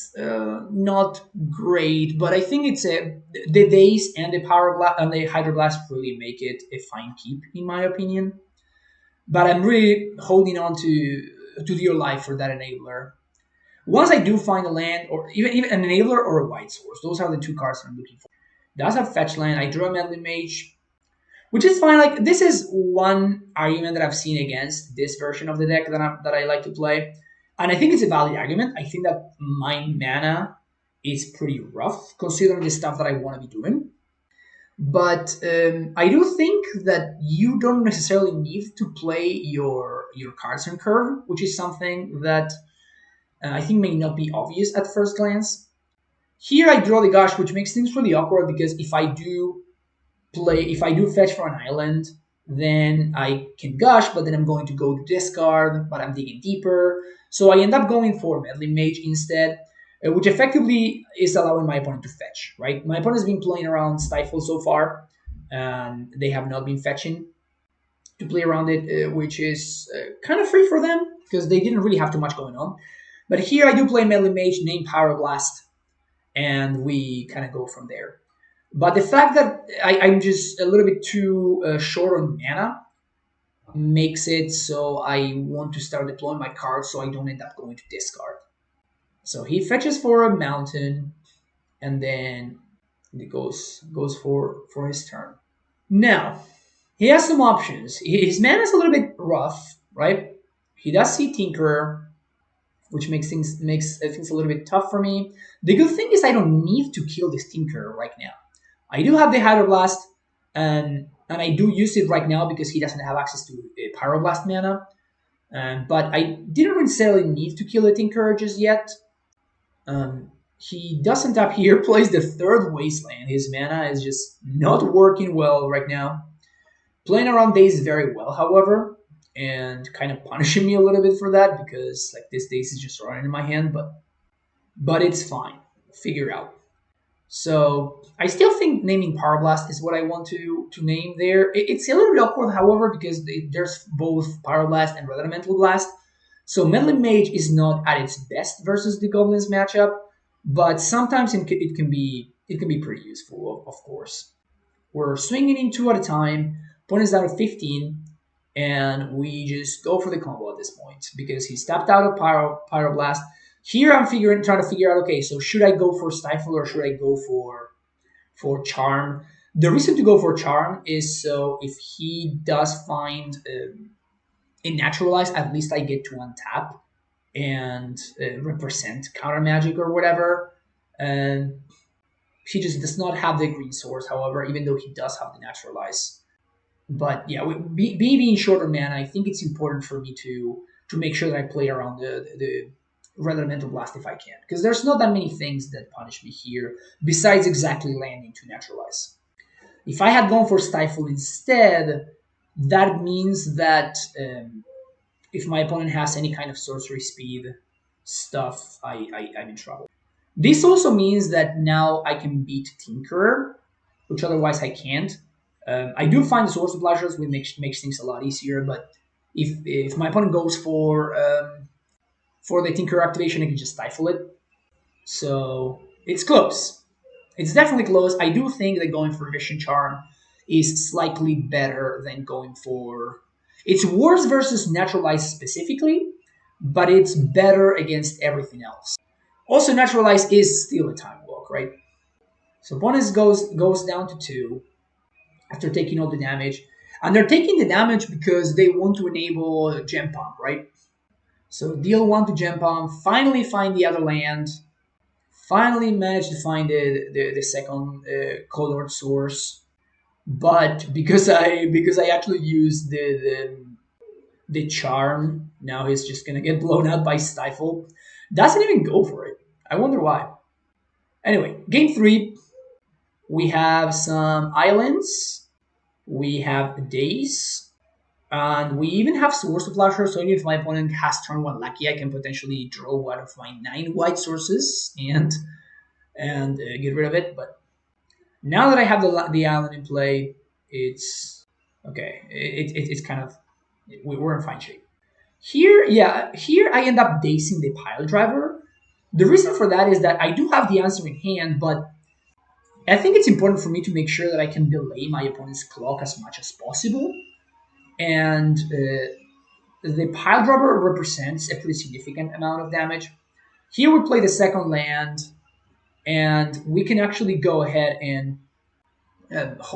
not great, but I think it's the Daze and the Hydroblast really make it a fine keep, in my opinion. But I'm really holding on to Dear Life for that enabler. Once I do find a land, or even an enabler or a white source, those are the two cards I'm looking for. Does have fetch land. I draw a Meddling Mage, which is fine. Like, this is one argument that I've seen against this version of the deck that I like to play, and I think it's a valid argument. I think that my mana is pretty rough considering the stuff that I want to be doing. But I do think that you don't necessarily need to play your cards on curve, which is something that I think may not be obvious at first glance. Here I draw the Gush, which makes things really awkward because if I do fetch for an island, then I can Gush, but then I'm going to go to discard, but I'm digging deeper. So I end up going for Meddling Mage instead, which effectively is allowing my opponent to fetch, right? My opponent has been playing around Stifle so far, and they have not been fetching to play around it, which is kind of free for them because they didn't really have too much going on. But here I do play Meddling Mage, name Power Blast, and we kind of go from there. But the fact that I'm just a little bit too short on mana makes it so I want to start deploying my cards so I don't end up going to discard. So he fetches for a mountain, and then he goes for his turn. Now, he has some options. His mana is a little bit rough, right? He does see Tinkerer, which makes things a little bit tough for me. The good thing is I don't need to kill this Tinkerer right now. I do have the Hydroblast, and I do use it right now because he doesn't have access to Pyroblast mana. But I didn't necessarily need to kill the Tinkerer just yet. He doesn't up here, plays the third Wasteland. His mana is just not working well right now. Playing around Daze very well, however, and kind of punishing me a little bit for that because like this Daze is just running in my hand, but it's fine. Figure out. So I still think naming Power Blast is what I want to name there. It's a little bit awkward, however, because there's both Power Blast and Red Elemental Blast. So Meddling Mage is not at its best versus the Goblins matchup, but sometimes it can be pretty useful, of course. We're swinging in 2 at a time. Opponent's down to 15, and we just go for the combo at this point because he's tapped out of Pyroblast. Here I'm trying to figure out, okay, so should I go for Stifle or should I go for Charm? The reason to go for Charm is so if he does find a Naturalize, at least I get to untap and represent counter magic or whatever. And he just does not have the green source, however, even though he does have the Naturalize. But yeah, being short on mana, I think it's important for me to make sure that I play around the Red Elemental Blast if I can, because there's not that many things that punish me here besides exactly landing to Naturalize. If I had gone for Stifle instead, that means that if my opponent has any kind of sorcery speed stuff, I'm in trouble. This also means that now I can beat Tinkerer, which otherwise I can't. I do find the Source of Pleasures, which makes things a lot easier, but if my opponent goes for the Tinkerer activation, I can just Stifle it. So it's close. It's definitely close. I do think that going for Vision Charm is slightly better than going for... It's worse versus Naturalize specifically, but it's better against everything else. Also, Naturalize is still a Time Walk, right? So opponent goes down to 2 after taking all the damage. And they're taking the damage because they want to enable Gem Pump, right? So deal 1 to Gem Pump, finally find the other land, finally manage to find the second colored source. But because I actually used the charm, now he's just gonna get blown out by Stifle. Doesn't even go for it. I wonder why. Anyway, game 3, we have some islands, we have Daze, and we even have Source of Pleasure, so even if my opponent has turn 1 lucky, I can potentially draw one of my 9 white sources and get rid of it. But now that I have the island in play, it's okay. It's kind of, we're in fine shape. Here I end up dazing the Pile Driver. The reason for that is that I do have the answer in hand, but I think it's important for me to make sure that I can delay my opponent's clock as much as possible. And the Pile Driver represents a pretty significant amount of damage. Here we play the second land, and we can actually go ahead and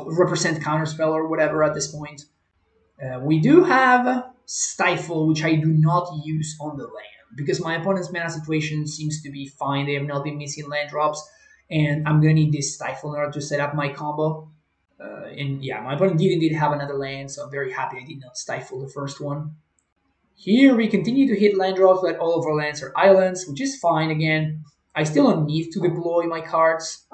represent counterspell or whatever at this point. We do have Stifle, which I do not use on the land because my opponent's mana situation seems to be fine. They have not been missing land drops, and I'm gonna need this Stifle in order to set up my combo. And yeah, my opponent did indeed have another land, so I'm very happy I did not Stifle the first one. Here we continue to hit land drops, but all of our lands are islands, which is fine again. I still don't need to deploy my cards,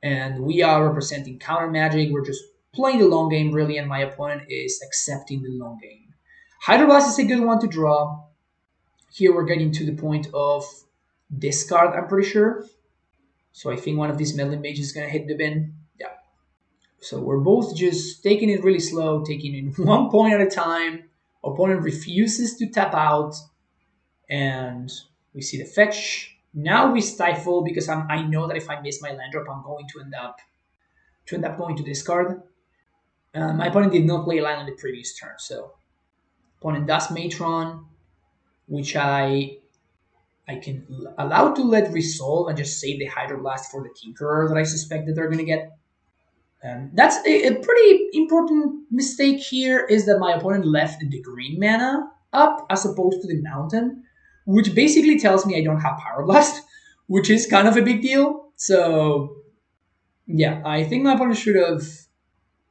and we are representing counter magic. We're just playing the long game, really, and my opponent is accepting the long game. Hydroblast is a good one to draw. Here we're getting to the point of discard, I'm pretty sure. So I think one of these meddling mages is going to hit the bin. Yeah. So we're both just taking it really slow, taking it 1 point at a time. Opponent refuses to tap out, and we see the fetch. Now we Stifle because I know that if I miss my land drop, I'm going to end up going to discard. My opponent did not play a land on the previous turn, so opponent does Matron, which I can allow to let resolve and just save the Hydroblast for the Tinkerer that I suspect that they're going to get. That's a pretty important mistake here, is that my opponent left the green mana up as opposed to the mountain, which basically tells me I don't have Pyroblast, which is kind of a big deal. So yeah, I think my opponent should have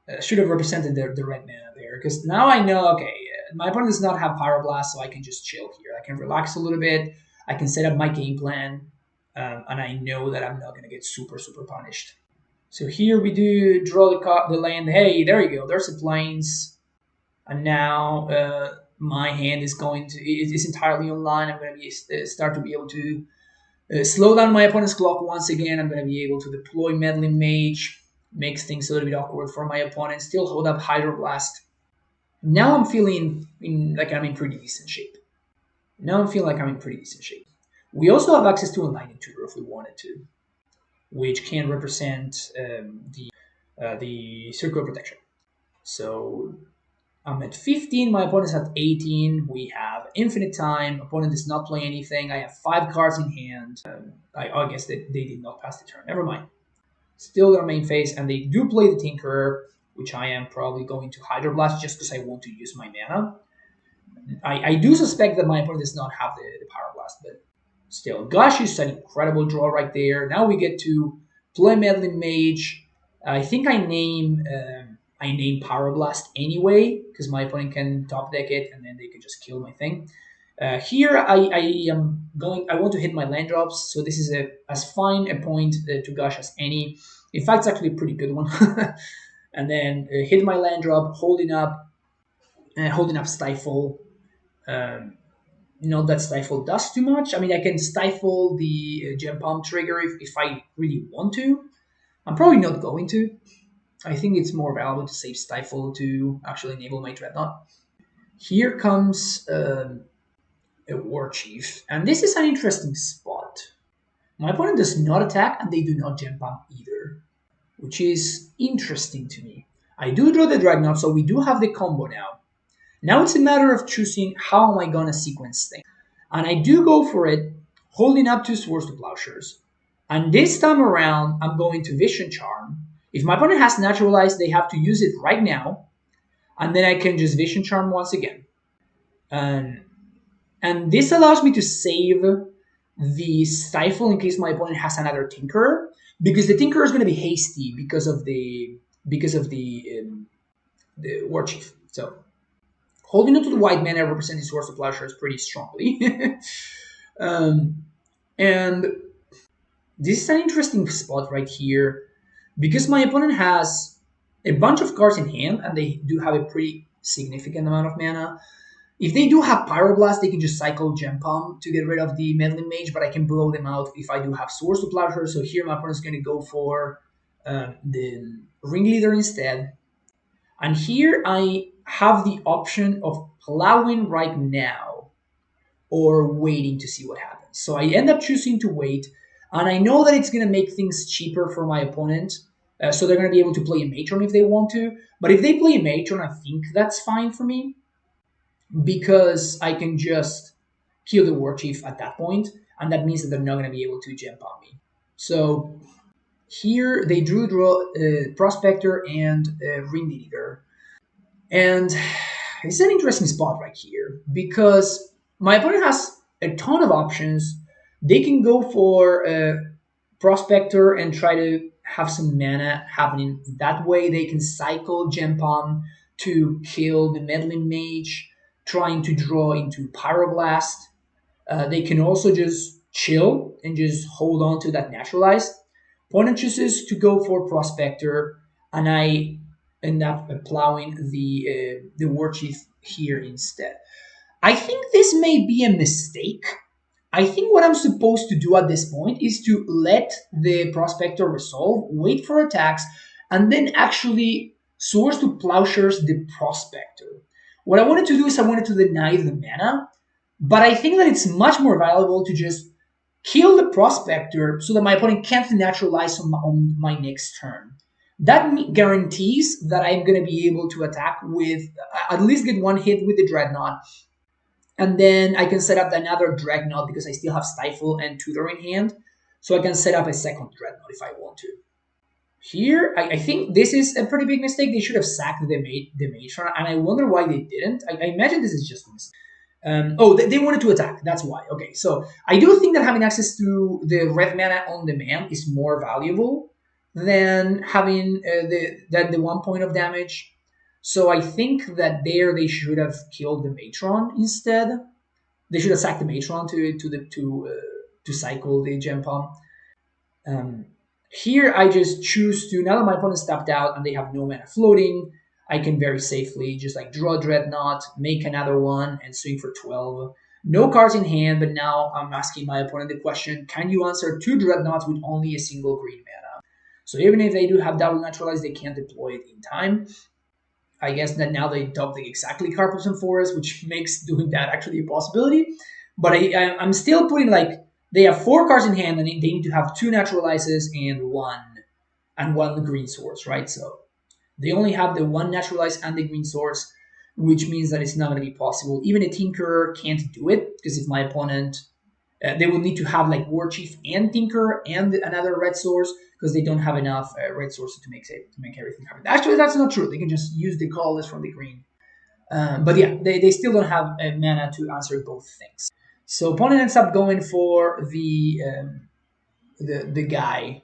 represented the red mana there, because now I know, okay, my opponent does not have Pyroblast, so I can just chill here. I can relax a little bit. I can set up my game plan, and I know that I'm not going to get super punished. So here we do draw the land. Hey, there you go. There's the plains. And now my hand is is entirely online. I'm going to be start to be able to slow down my opponent's clock once again. I'm going to be able to deploy Meddling Mage. Makes things a little bit awkward for my opponent. Still hold up Hydroblast. Now I'm feeling like I'm in pretty decent shape. We also have access to Enlightening Tutor if we wanted to, which can represent the Circle of Protection. So I'm at 15, my opponent's at 18. We have infinite time. Opponent does not play anything. I have 5 cards in hand. I guess they did not pass the turn. Never mind. Still their main phase, and they do play the Tinkerer, which I am probably going to Hydroblast just because I want to use my mana. I do suspect that my opponent does not have the Pyroblast, but still, Gush is an incredible draw right there. Now we get to play Meddling Mage. I think I name Pyroblast anyway, because my opponent can top deck it, and then they can just kill my thing. Here I want to hit my land drops, so this is as fine a point to Gush as any. In fact, it's actually a pretty good one. And then hit my land drop, holding up Stifle. Not that Stifle does too much. I mean, I can Stifle the Gem Palm trigger if I really want to. I'm probably not going to. I think it's more valuable to save Stifle to actually enable my Dreadnought. Here comes a War Chief, and this is an interesting spot. My opponent does not attack, and they do not Gem Palm either, which is interesting to me. I do draw the Dreadnought, so we do have the combo now. Now it's a matter of choosing how am I going to sequence things. And I do go for it, holding up 2 Swords to Plowshares. And this time around, I'm going to Vision Charm. If my opponent has Naturalized, they have to use it right now. And then I can just Vision Charm once again. And this allows me to save the Stifle in case my opponent has another Tinkerer. Because the Tinkerer is going to be hasty because of the War Chief. So holding on to the white mana representing Swords to Plowshares pretty strongly. And this is an interesting spot right here, because my opponent has a bunch of cards in hand, and they do have a pretty significant amount of mana. If they do have Pyroblast, they can just cycle Gem Palm to get rid of the Meddling Mage, but I can blow them out if I do have Swords to Plowshares. So here my opponent's going to go for the Ringleader instead. And here I have the option of plowing right now or waiting to see what happens. So I end up choosing to wait, and I know that it's going to make things cheaper for my opponent, so they're going to be able to play a Matron if they want to. But if they play a Matron, I think that's fine for me, because I can just kill the War Chief at that point, and that means that they're not going to be able to jump on me. So here they draw Prospector and Ring Eater. And it's an interesting spot right here because my opponent has a ton of options. They can go for Prospector and try to have some mana happening. That way they can cycle Gempalm to kill the Meddling Mage, trying to draw into Pyroblast. They can also just chill and just hold on to that Naturalized. Opponent chooses to go for Prospector, and I end up plowing the War Chief here instead. I think this may be a mistake. I think what I'm supposed to do at this point is to let the Prospector resolve, wait for attacks, and then actually source to Plowshares the Prospector. What I wanted to do is I wanted to deny the mana, but I think that it's much more valuable to just kill the Prospector so that my opponent can't naturalize on my next turn. That guarantees that I'm going to be able to attack with, at least get one hit with the Dreadnought, and then I can set up another Dreadnought because I still have Stifle and Tutor in hand, so I can set up a second Dreadnought if I want to. Here, I think this is a pretty big mistake. They should have sacked the Matron, and I wonder why they didn't. I imagine this is just a mistake. They wanted to attack. That's why. Okay, so I do think that having access to the red mana on demand is more valuable than having the 1 point of damage. So I think that there they should have killed the Matron instead. They should have sacked the Matron to cycle the Gempalm. Here I just choose to, now that my opponent's tapped out and they have no mana floating, I can very safely just like draw Dreadnought, make another one, and swing for 12. No cards in hand, but now I'm asking my opponent the question, can you answer 2 Dreadnoughts with only a single green mana? So even if they do have double naturalized, they can't deploy it in time. I guess that now they don't think exactly Carpus and Forest, which makes doing that actually a possibility. But I'm still putting like, they have 4 cards in hand and they need to have 2 naturalizes and one green source, right? So they only have the 1 naturalized and the green source, which means that it's not going to be possible. Even a Tinkerer can't do it, because if my opponent, they will need to have like War Chief and Tinkerer and another red source, because they don't have enough red sources to make everything happen. Actually, that's not true. They can just use the colorless from the green. But yeah, they still don't have mana to answer both things. So opponent ends up going for the guy,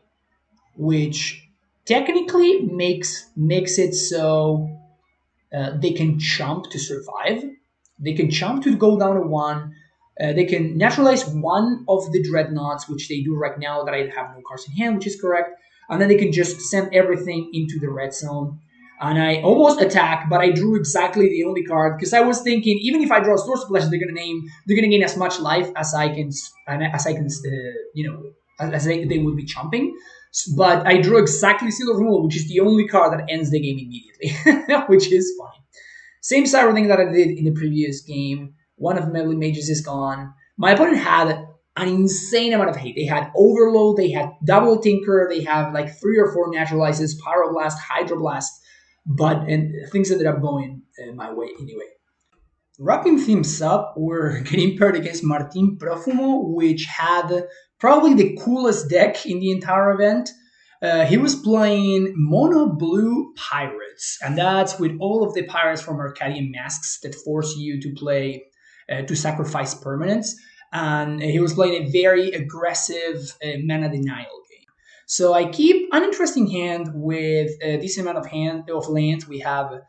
which technically makes it so they can chump to survive. They can chump to go down to 1. They can naturalize 1 of the Dreadnoughts, which they do right now that I have no cards in hand, which is correct. And then they can just send everything into the red zone. And I almost attack, but I drew exactly the only card because I was thinking, even if I draw Source Splash, they're gonna gain as much life as I can, they will be chomping. But I drew exactly Seal of Removal, which is the only card that ends the game immediately, which is funny. Same cyber thing that I did in the previous game. One of the Meddling Mages is gone. My opponent had an insane amount of hate. They had Overload, they had Double Tinker, they have like 3 or 4 Naturalizes, Pyroblast, Hydroblast, and things ended up going my way anyway. Wrapping things up, we're getting paired against Martin Profumo, which had probably the coolest deck in the entire event. He was playing Mono Blue Pirates, and that's with all of the pirates from Arcadian Masks that force you to play, to sacrifice permanents. And he was playing a very aggressive mana denial game. So I keep an interesting hand with a decent amount of lands. We have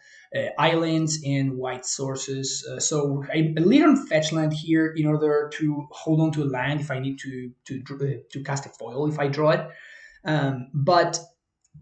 islands and white sources. So I lead on fetch land here in order to hold on to a land if I need to cast a foil if I draw it. But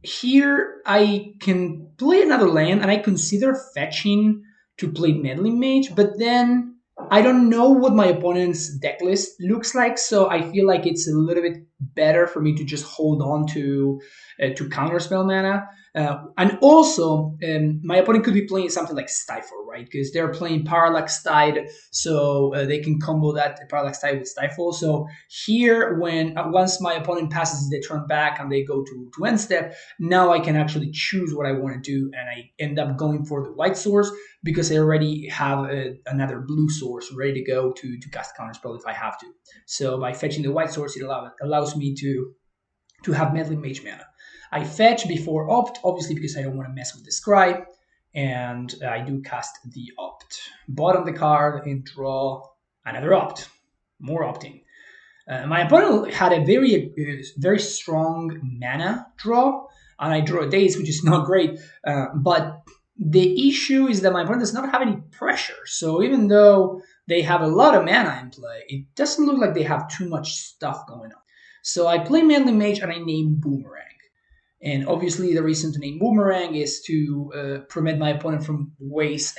here I can play another land and I consider fetching to play Meddling Mage, but then I don't know what my opponent's deck list looks like, so I feel like it's a little bit better for me to just hold on to counterspell mana. And also, my opponent could be playing something like Stifle, right? Because they're playing Parallax Tide, so they can combo that Parallax Tide with Stifle. So here, when once my opponent passes the turn back and they go to end step, now I can actually choose what I want to do, and I end up going for the white source because I already have another blue source ready to go to cast Counterspell if I have to. So by fetching the white source, it allows me to have Meddling Mage mana. I fetch before opt, obviously because I don't want to mess with the Scry, and I do cast the opt. Bottom the card and draw another opt. More opting. My opponent had a very strong mana draw, and I draw a Daze, which is not great. But the issue is that my opponent does not have any pressure. So even though they have a lot of mana in play, it doesn't look like they have too much stuff going on. So I play Meddling Mage and I name Boomerang. And obviously the reason to name Boomerang is to prevent my opponent from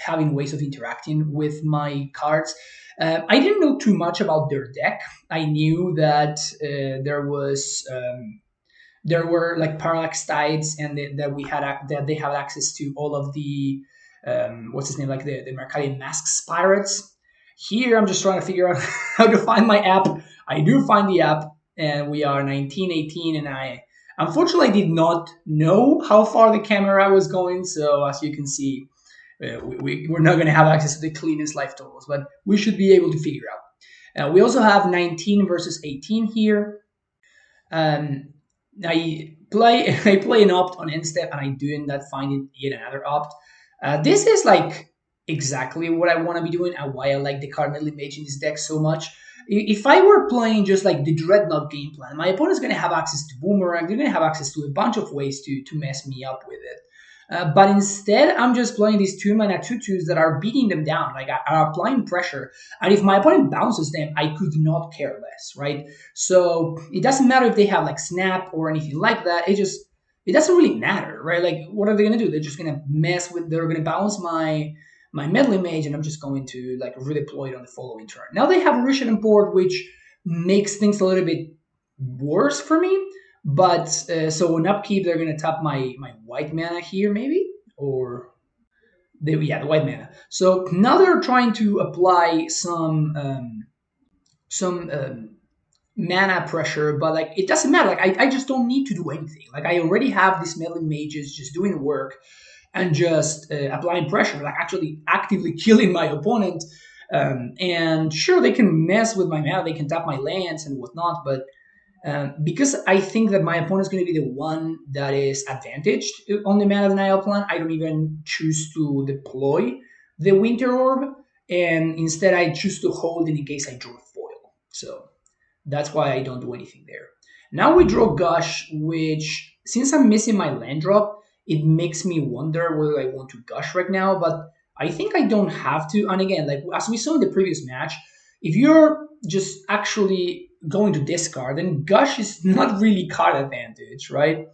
having ways of interacting with my cards. I didn't know too much about their deck. I knew that there were like Parallax Tides, and that they have access to all of the what's his name, like the Mercadian Masks pirates. Here I'm just trying to figure out how to find my app. I do find the app, and we are 1918, and I unfortunately did not know how far the camera was going, so as you can see, we're not going to have access to the cleanest life totals, but we should be able to figure out. We also have 19 versus 18 here. I play an opt on end step, and I do end up finding yet another opt. This is like exactly what I want to be doing and why I like the card Meddling Mage in this deck so much. If I were playing just like the Dreadnought game plan, my opponent's going to have access to Boomerang. They're going to have access to a bunch of ways to mess me up with it. But instead, I'm just playing these 2-mana 2/2s that are beating them down, like are applying pressure. And if my opponent bounces them, I could not care less, right? So it doesn't matter if they have like Snap or anything like that. It doesn't really matter, right? Like, what are they going to do? They're just going to they're going to bounce my Meddling Mage, and I'm just going to like redeploy it on the following turn. Now they have Orishan on board, which makes things a little bit worse for me. But so on upkeep, they're going to tap my white mana here, maybe, or the white mana. So now they're trying to apply some mana pressure, but like it doesn't matter. Like I just don't need to do anything. Like I already have these Meddling Mages just doing the work and just applying pressure, like actually actively killing my opponent. And sure, they can mess with my mana, they can tap my lands and whatnot, but because I think that my opponent is going to be the one that is advantaged on the Mana Denial plan, I don't even choose to deploy the Winter Orb, and instead I choose to hold in case I draw a foil. So that's why I don't do anything there. Now we draw Gush, which, since I'm missing my land drop, it makes me wonder whether I want to Gush right now, but I think I don't have to. And again, like as we saw in the previous match, if you're just actually going to discard, then Gush is not really card advantage, right?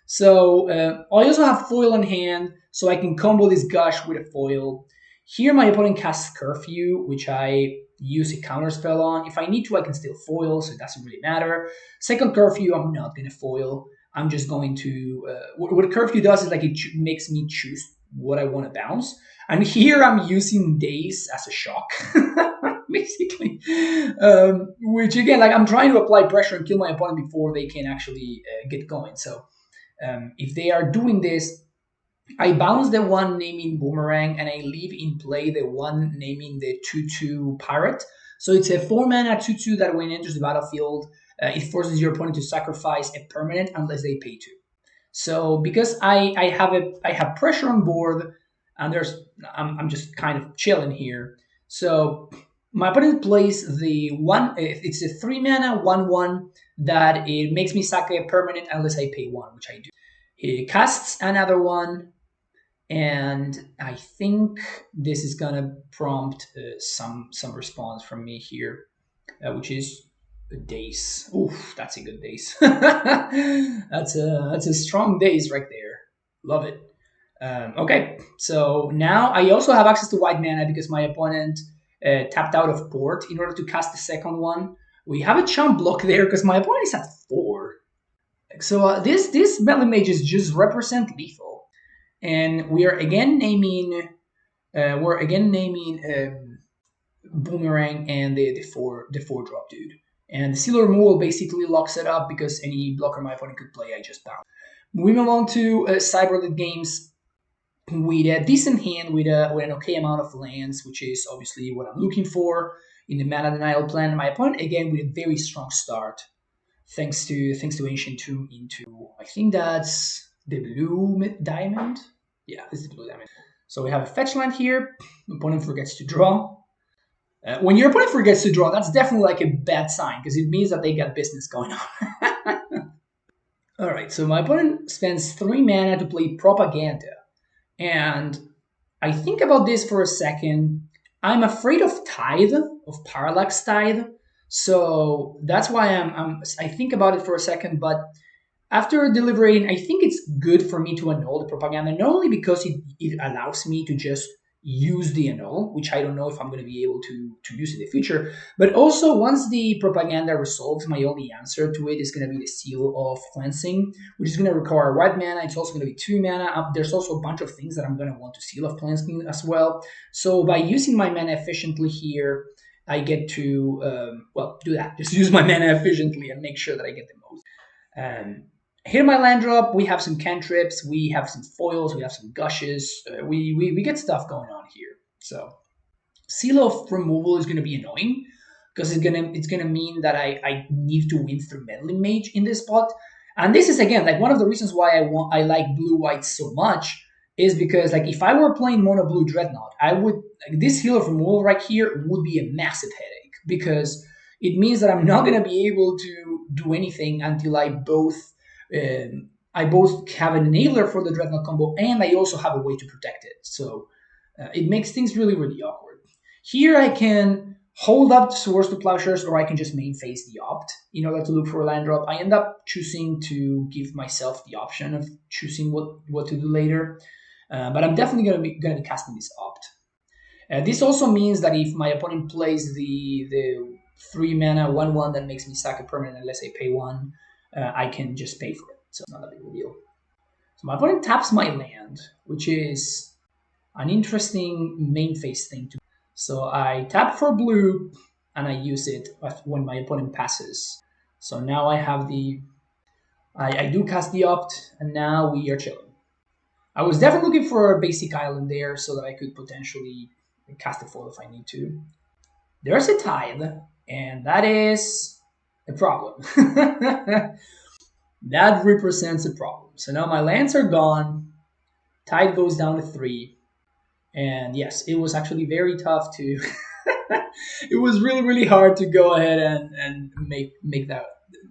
So I also have foil in hand, so I can combo this Gush with a foil. Here my opponent casts Curfew, which I use a counter spell on. If I need to, I can still foil, so it doesn't really matter. Second Curfew, I'm not going to foil. I'm just going to... what Curfew does is like it makes me choose what I want to bounce. And here I'm using Daze as a shock, basically. Which again, like I'm trying to apply pressure and kill my opponent before they can actually get going. So if they are doing this, I bounce the one naming Boomerang, and I leave in play the one naming the 2/2 Pirate. So it's a 4-mana 2/2 that when it enters the battlefield, it forces your opponent to sacrifice a permanent unless they pay 2. So because I have pressure on board, and I'm just kind of chilling here. So my opponent plays the one. It's a 3-mana 1/1 that it makes me sack a permanent unless I pay 1, which I do. He casts another one, and I think this is gonna prompt some response from me here, which is a Daze. Oof, that's a good Daze. that's a strong Daze right there. Love it. Okay, so now I also have access to white mana because my opponent tapped out of board in order to cast the second one. We have a chump block there because my opponent is at 4. So this Meddling Mages just represent lethal. And we are again naming We're again naming Boomerang and the 4-drop dude. And the seal removal basically locks it up because any blocker my opponent could play, I just bounce. We move on to Cyberlit games with a decent hand with an okay amount of lands, which is obviously what I'm looking for in the mana denial plan. My opponent again with a very strong start, thanks to Ancient Tomb into, I think that's the blue diamond. Yeah, this is the blue diamond. So we have a fetch land here. Opponent forgets to draw. When your opponent forgets to draw, that's definitely like a bad sign because it means that they got business going on. All right, so my opponent spends 3 mana to play Propaganda. And I think about this for a second. I'm afraid of Tithe, of Parallax Tithe. So that's why I think about it for a second, but after deliberating, I think it's good for me to annul the Propaganda, not only because it allows me to just use the annul, which I don't know if I'm going to be able to use in the future, but also once the Propaganda resolves, my only answer to it is going to be the Seal of Cleansing, which is going to require white mana. It's also going to be 2 mana. There's also a bunch of things that I'm going to want to Seal of Cleansing as well. So by using my mana efficiently here, I get to, do that. Just use my mana efficiently and make sure that I get the most. Here my land drop, we have some cantrips, we have some foils, we have some gushes, we get stuff going on here. So Seal of Removal is going to be annoying because it's gonna mean that I need to win through Meddling Mage in this spot. And this is again like one of the reasons why I like blue white so much is because like if I were playing mono blue Dreadnought, I would this Seal of Removal right here would be a massive headache because it means that I'm not gonna be able to do anything until I both have an enabler for the Dreadnought combo, and I also have a way to protect it. So it makes things really, really awkward. Here I can hold up Swords to Plowshares, or I can just main phase the Opt in order to look for a land drop. I end up choosing to give myself the option of choosing what to do later, but I'm definitely going to be casting this Opt. This also means that if my opponent plays the 3 mana 1/1 that makes me sack a permanent unless I pay 1, I can just pay for it. So it's not a big deal. So my opponent taps my land, which is an interesting main phase thing to do. So I tap for blue, and I use it when my opponent passes. So now I have I do cast the Opt, and now we are chilling. I was definitely looking for a basic island there so that I could potentially cast a foil if I need to. There's a Tithe, and that is a problem. That represents a problem. So now my lands are gone. Tide goes down to 3. And yes, it was actually very tough to... it was really, really hard to go ahead and make that...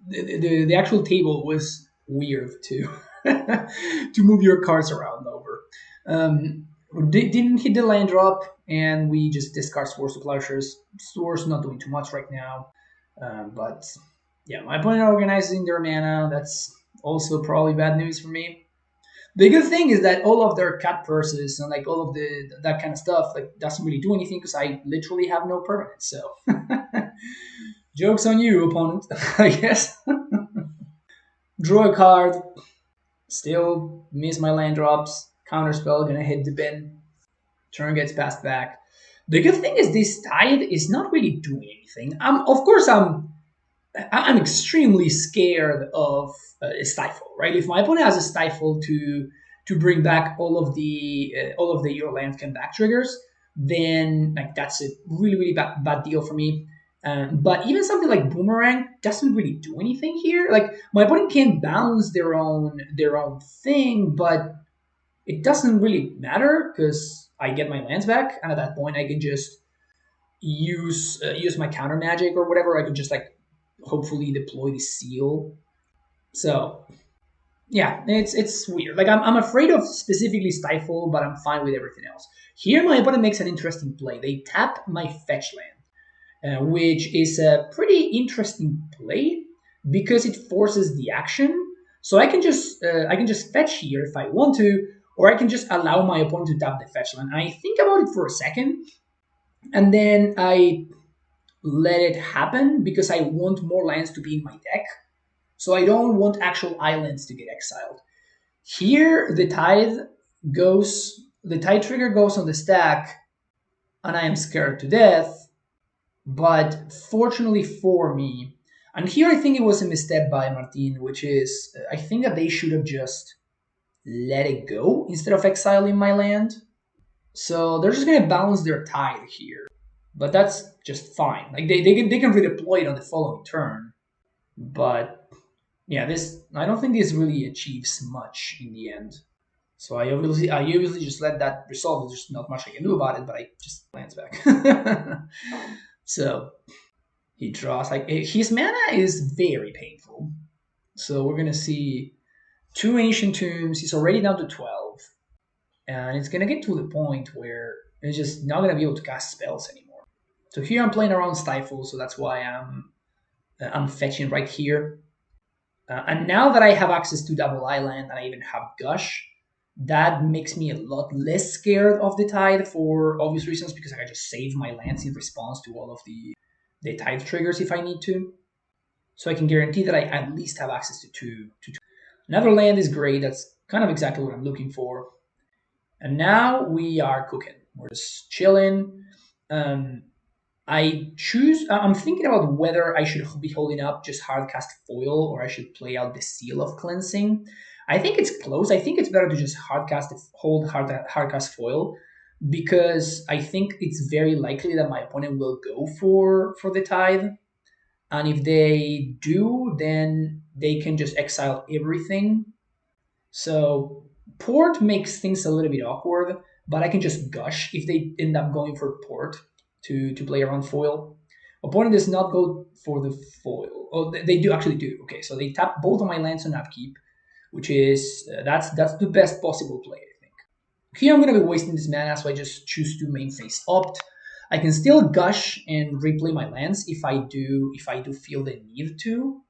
The actual table was weird to move your cards around over. Didn't hit the land drop, and we just discard Swords to Plowshares. Swords not doing too much right now, but yeah, my opponent organizing their mana. That's also probably bad news for me. The good thing is that all of their cat purses and like all of that kind of stuff like doesn't really do anything because I literally have no permanents. So joke's on you, opponent. I guess. Draw a card. Still miss my land drops. Counterspell gonna hit the bin. Turn gets passed back. The good thing is this Tithe is not really doing anything. Of course, I'm extremely scared of a Stifle, right? If my opponent has a Stifle to bring back all of the your land come back triggers, then like that's a really, really bad deal for me. But even something like Boomerang doesn't really do anything here. Like my opponent can bounce their own thing, but it doesn't really matter because I get my lands back, and at that point I can just use my counter magic or whatever. I could just like hopefully deploy the seal. So yeah, it's weird. Like I'm afraid of specifically Stifle, but I'm fine with everything else. Here my opponent makes an interesting play. They tap my fetch land, which is a pretty interesting play because it forces the action. So I can just fetch here if I want to, or I can just allow my opponent to tap the fetch land. I think about it for a second, and then I let it happen because I want more lands to be in my deck. So I don't want actual islands to get exiled. Here, the Tithe goes the tide trigger goes on the stack, and I am scared to death. But fortunately for me, and here I think it was a misstep by Martin, which is I think that they should have just let it go instead of exiling my land. So they're just gonna balance their tide here, but that's just fine. Like they can redeploy it on the following turn, but yeah, this I don't think this really achieves much in the end. So I obviously just let that resolve. There's not much I can do about it, but I just lands back. So he draws like his mana is very painful. So we're gonna see two ancient tombs. He's already down to 12, and it's gonna get to the point where it's just not gonna be able to cast spells anymore. So here I'm playing around Stifle, so that's why I'm fetching right here. And now that I have access to Double Island and I even have Gush, that makes me a lot less scared of the Tide for obvious reasons, because I can just save my lands in response to all of the Tide triggers if I need to. So I can guarantee that I at least have access to two. Another land is great. That's kind of exactly what I'm looking for. And now we are cooking. We're just chilling. I'm thinking about whether I should be holding up just hardcast foil or I should play out the Seal of Cleansing. I think it's close. I think it's better to just hold hardcast foil, because I think it's very likely that my opponent will go for the Tithe. And if they do, then they can just exile everything. So port makes things a little bit awkward, but I can just gush if they end up going for port to play around foil. Opponent does not go for the foil. Oh, they do actually do. Okay, so they tap both of my lands on upkeep, which is that's the best possible play, I think. Here I'm gonna be wasting this mana, so I just choose to main phase opt. I can still gush and replay my lands if I do feel the need to.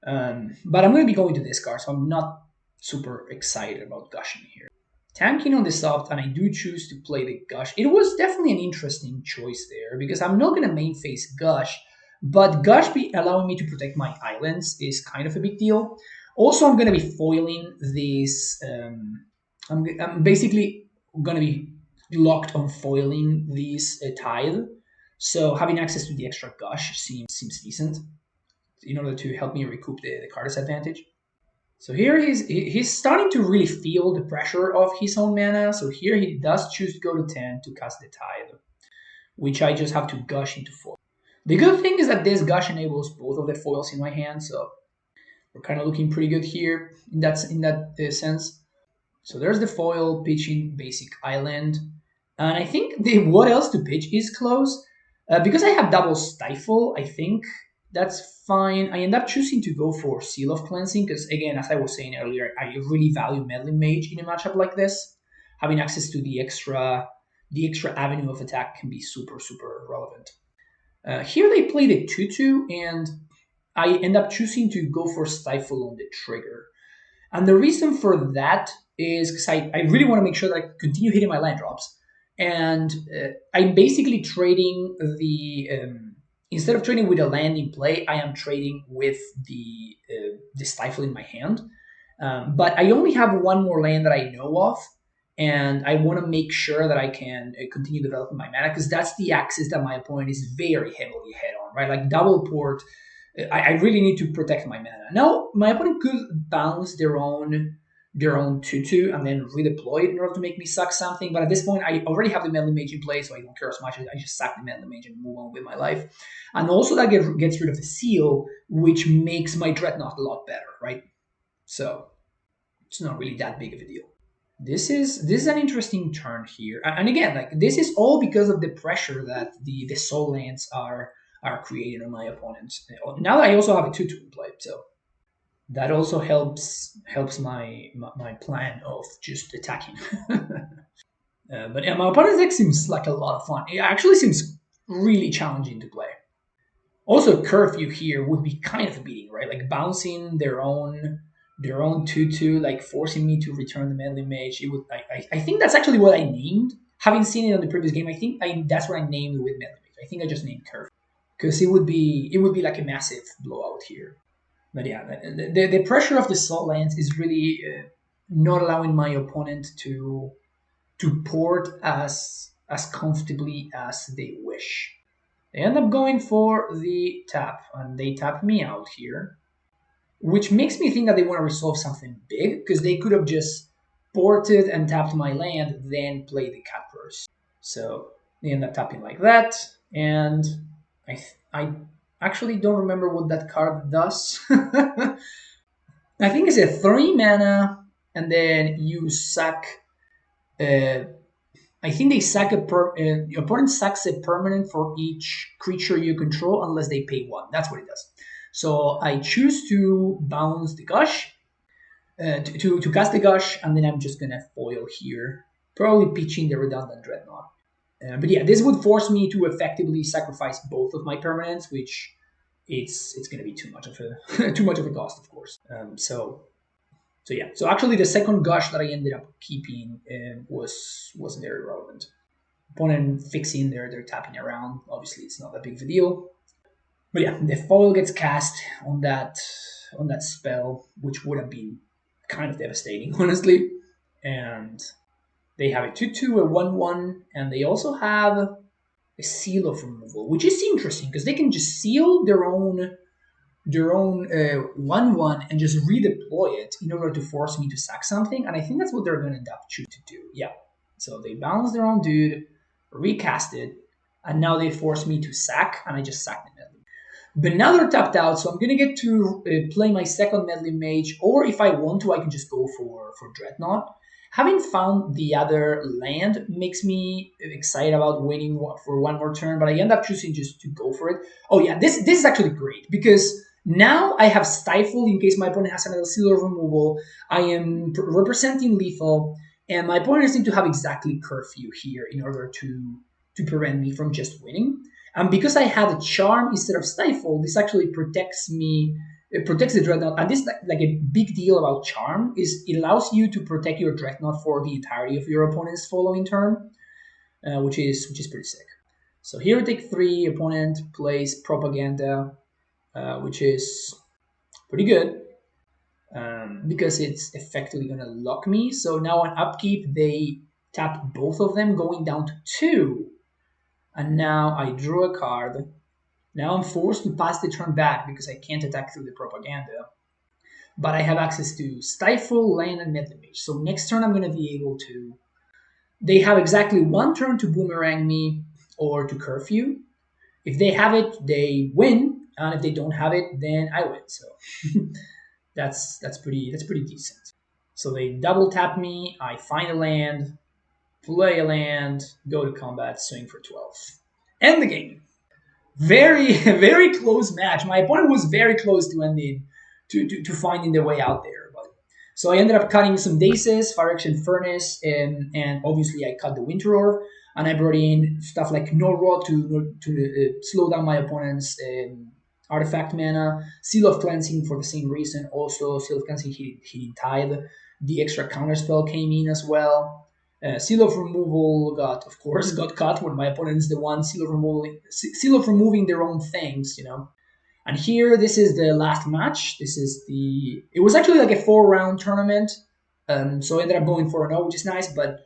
But I'm going to be going to discard, so I'm not super excited about gushing here. Tanking on this opt, and I do choose to play the gush. It was definitely an interesting choice there, because I'm not going to main phase gush, but gush be allowing me to protect my islands is kind of a big deal. Also, I'm going to be foiling this. I'm basically going to be locked on foiling this Tithe, so having access to the extra gush seems decent in order to help me recoup the card disadvantage. So here he's starting to really feel the pressure of his own mana. So here he does choose to go to 10 to cast the Tithe, which I just have to gush into foil. The good thing is that this gush enables both of the foils in my hand, so we're kind of looking pretty good here in that sense. So there's the foil pitching basic island, and I think the what else to pitch is close. Because I have double Stifle, I think that's fine. I end up choosing to go for Seal of Cleansing because, again, as I was saying earlier, I really value Meddling Mage in a matchup like this. Having access to the extra avenue of attack can be super, super relevant. Here they play the 2/2, and I end up choosing to go for Stifle on the trigger. And the reason for that is because I really want to make sure that I continue hitting my land drops. And I'm basically trading instead of trading with a land in play, I am trading with the Stifle in my hand. But I only have one more land that I know of, and I want to make sure that I can continue developing my mana, because that's the axis that my opponent is very heavily ahead on, right? Like double port, I really need to protect my mana. Now, my opponent could bounce their own 2/2 and then redeploy it in order to make me suck something. But at this point, I already have the Meddling Mage in play, so I don't care as much. I just sack the Meddling Mage and move on with my life. And also that gets rid of the Seal, which makes my Dreadnought a lot better, right? So it's not really that big of a deal. This is an interesting turn here. And again, like this is all because of the pressure that the Soul Lands are creating on my opponents. Now that I also have a 2/2 in play, so that also helps my plan of just attacking. But yeah, my opponent's deck seems like a lot of fun. It actually seems really challenging to play. Also, Curfew here would be kind of beating, right? Like bouncing their own 2/2, like forcing me to return the Meddling Mage. It would. I think that's actually what I named. Having seen it on the previous game, I think that's what I named with Meddling Mage. I think I just named Curfew because it would be like a massive blowout here. But yeah, the pressure of the Salt Lands is really not allowing my opponent to to port as comfortably as they wish. They end up going for the tap, and they tap me out here, which makes me think that they want to resolve something big, because they could have just ported and tapped my land, then play the cat burst. So they end up tapping like that, and I actually don't remember what that card does. I think it's a 3 mana, and then you sack. I think they sack your opponent sacks a permanent for each creature you control unless they pay 1. That's what it does. So I choose to bounce the Gush, to cast the Gush, and then I'm just gonna foil here, probably pitching the redundant Dreadnought. But yeah, this would force me to effectively sacrifice both of my permanents, which it's gonna be too much of a too much of a cost, of course. So yeah. So actually, the second Gush that I ended up keeping was very relevant. Opponent fixing they're tapping around. Obviously, it's not that big of a deal. But yeah, the foil gets cast on that spell, which would have been kind of devastating, honestly. And they have a 2/2, a 1/1, and they also have a Seal of Removal, which is interesting because they can just seal their own 1/1 and just redeploy it in order to force me to sack something. And I think that's what they're going to end up choosing to do. Yeah. So they bounce their own dude, recast it, and now they force me to sack, and I just sack the medley. But now they're tapped out, so I'm going to get to play my second medley mage, or if I want to, I can just go for Dreadnought. Having found the other land makes me excited about waiting for one more turn, but I end up choosing just to go for it. Oh yeah, this is actually great, because now I have Stifle in case my opponent has another Seal of Removal. I am representing lethal, and my opponent seems to have exactly Curfew here in order to prevent me from just winning. And because I had a Charm instead of Stifle, this actually protects me. It protects the Dreadnought. And this, like a big deal about Charm, is it allows you to protect your Dreadnought for the entirety of your opponent's following turn, which is pretty sick. So here we take 3. Opponent plays Propaganda, which is pretty good because it's effectively going to lock me. So now on upkeep, they tap both of them, going down to 2. And now I drew a card. Now I'm forced to pass the turn back because I can't attack through the Propaganda. But I have access to Stifle, Land, and Medley Mage. So next turn I'm going to be able to... They have exactly 1 turn to Boomerang me or to Curfew. If they have it, they win. And if they don't have it, then I win. So that's pretty decent. So they double tap me. I find a land, play a land, go to combat, swing for 12. End the game. Very, very close match. My opponent was very close to ending, to finding their way out there. But so I ended up cutting some Daces, Phyrexian Furnace, and obviously I cut the Winter Orb, and I brought in stuff like Norrod to slow down my opponent's artifact mana, Seal of Cleansing for the same reason. Also, Seal of Cleansing hitting Tide. The extra counterspell came in as well. Seal of Removal got cut when my opponent's the one Seal of removing their own things, you know. And here, this is the last match. It was actually like a 4-round tournament, so I ended up going 4-0, which is nice. But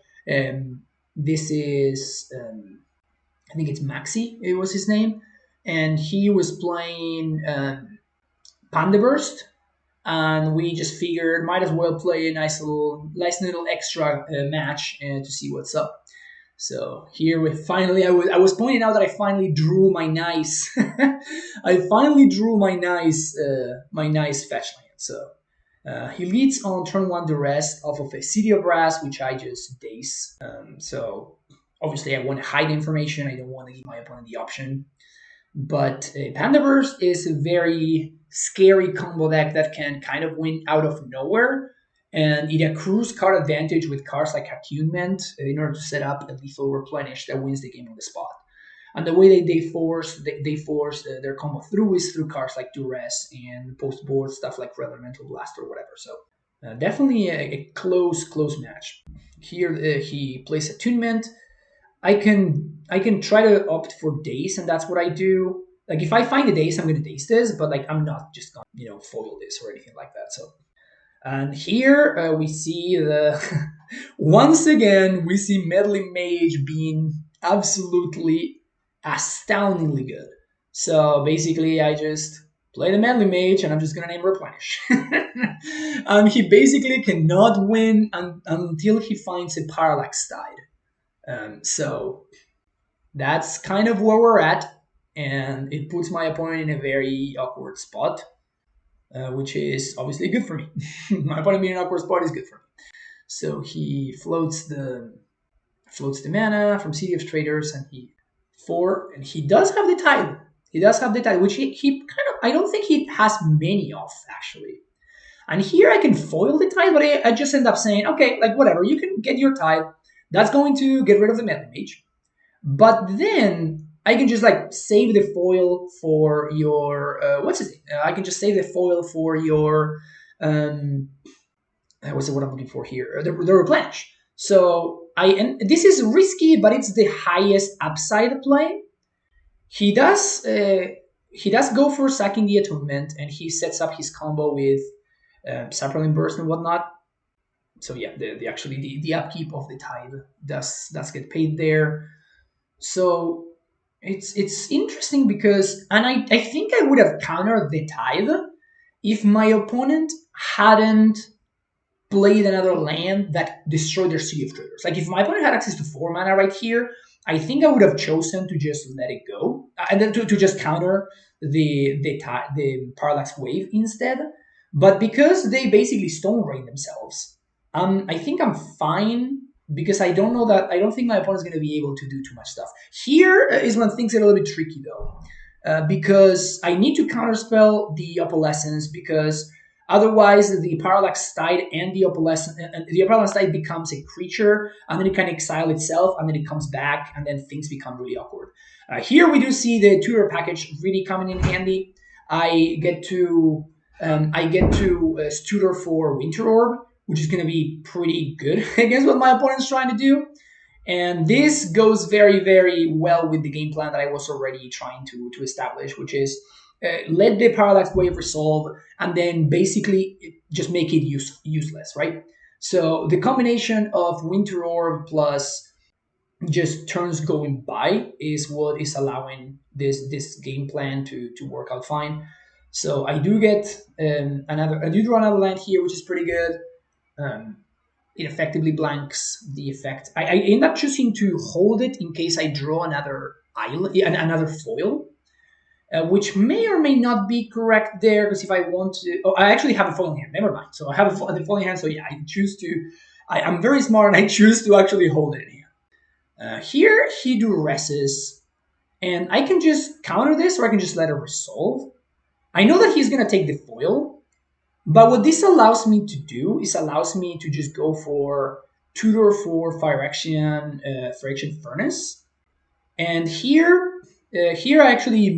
this is, I think it's Maxi. It was his name, and he was playing PandeBurst. And we just figured might as well play a nice little extra match to see what's up. So here we finally, I was pointing out that I finally drew my nice, my nice fetch land. So he leads on turn 1 the rest off of a City of Brass, which I just dace. So obviously I want to hide information. I don't want to give my opponent the option. But PandeBurst is a very scary combo deck that can kind of win out of nowhere, and it accrues card advantage with cards like Attunement in order to set up a lethal replenish that wins the game on the spot. And the way they force their combo through is through cards like Duress and post-board stuff like Elemental Blast or whatever. So definitely a close match. Here he plays Attunement. I can try to opt for Daze, and that's what I do. Like, if I find a Daze, I'm going to Daze this, but like I'm not just going to, foil this or anything like that. So And here we see the once again we see Meddling Mage being absolutely astoundingly good. So basically, I just play the Meddling Mage, and I'm just gonna name Replenish. He basically cannot win until he finds a Parallax Tide. So that's kind of where we're at, and it puts my opponent in a very awkward spot, which is obviously good for me. My opponent being in an awkward spot is good for me. So he floats the mana from City of Traders, and he does have the Tide. He does have the Tide, which he kind of, I don't think he has many of actually. And here I can foil the Tide, but I just end up saying, okay, like whatever, you can get your Tide. That's going to get rid of the Meddling Mage. But then I can just like save the foil for your what's his name? I can just save the foil for your what's what I'm looking for here? The Replenish. So and this is risky, but it's the highest upside play. He does go for sacking the Atonement, and he sets up his combo with StifleNought and whatnot. So yeah, the upkeep of the Tide does get paid there. So it's interesting because, and I think I would have countered the Tide if my opponent hadn't played another land that destroyed their City of Traders. Like if my opponent had access to 4 mana right here, I think I would have chosen to just let it go and then to just counter the Parallax Wave instead. But because they basically stone rain themselves, I think I'm fine because I don't think my opponent's going to be able to do too much stuff. Here is when things get a little bit tricky though, because I need to counterspell the Opalescence because otherwise the Parallax Tide and the Parallax Tide becomes a creature, and then it can exile itself, and then it comes back, and then things become really awkward. Here we do see the tutor package really coming in handy. I get to tutor for Winter Orb, which is going to be pretty good against what my opponent's trying to do. And this goes very, very well with the game plan that I was already trying to establish, which is let the Parallax Wave resolve and then basically just make it useless, right? So the combination of Winter Orb plus just turns going by is what is allowing this game plan to work out fine. So I do get I do draw another land here, which is pretty good. It effectively blanks the effect. I end up choosing to hold it in case I draw another foil, which may or may not be correct there, because if I want to... Oh, I actually have a foil in hand. Never mind. So I have the foil in hand, so yeah, I choose to... I'm very smart, and I choose to actually hold it in here. Here, he duresses, and I can just counter this, or I can just let it resolve. I know that he's going to take the foil, but what this allows me to do is allows me to just go for tutor for Phyrexian Furnace. And here I actually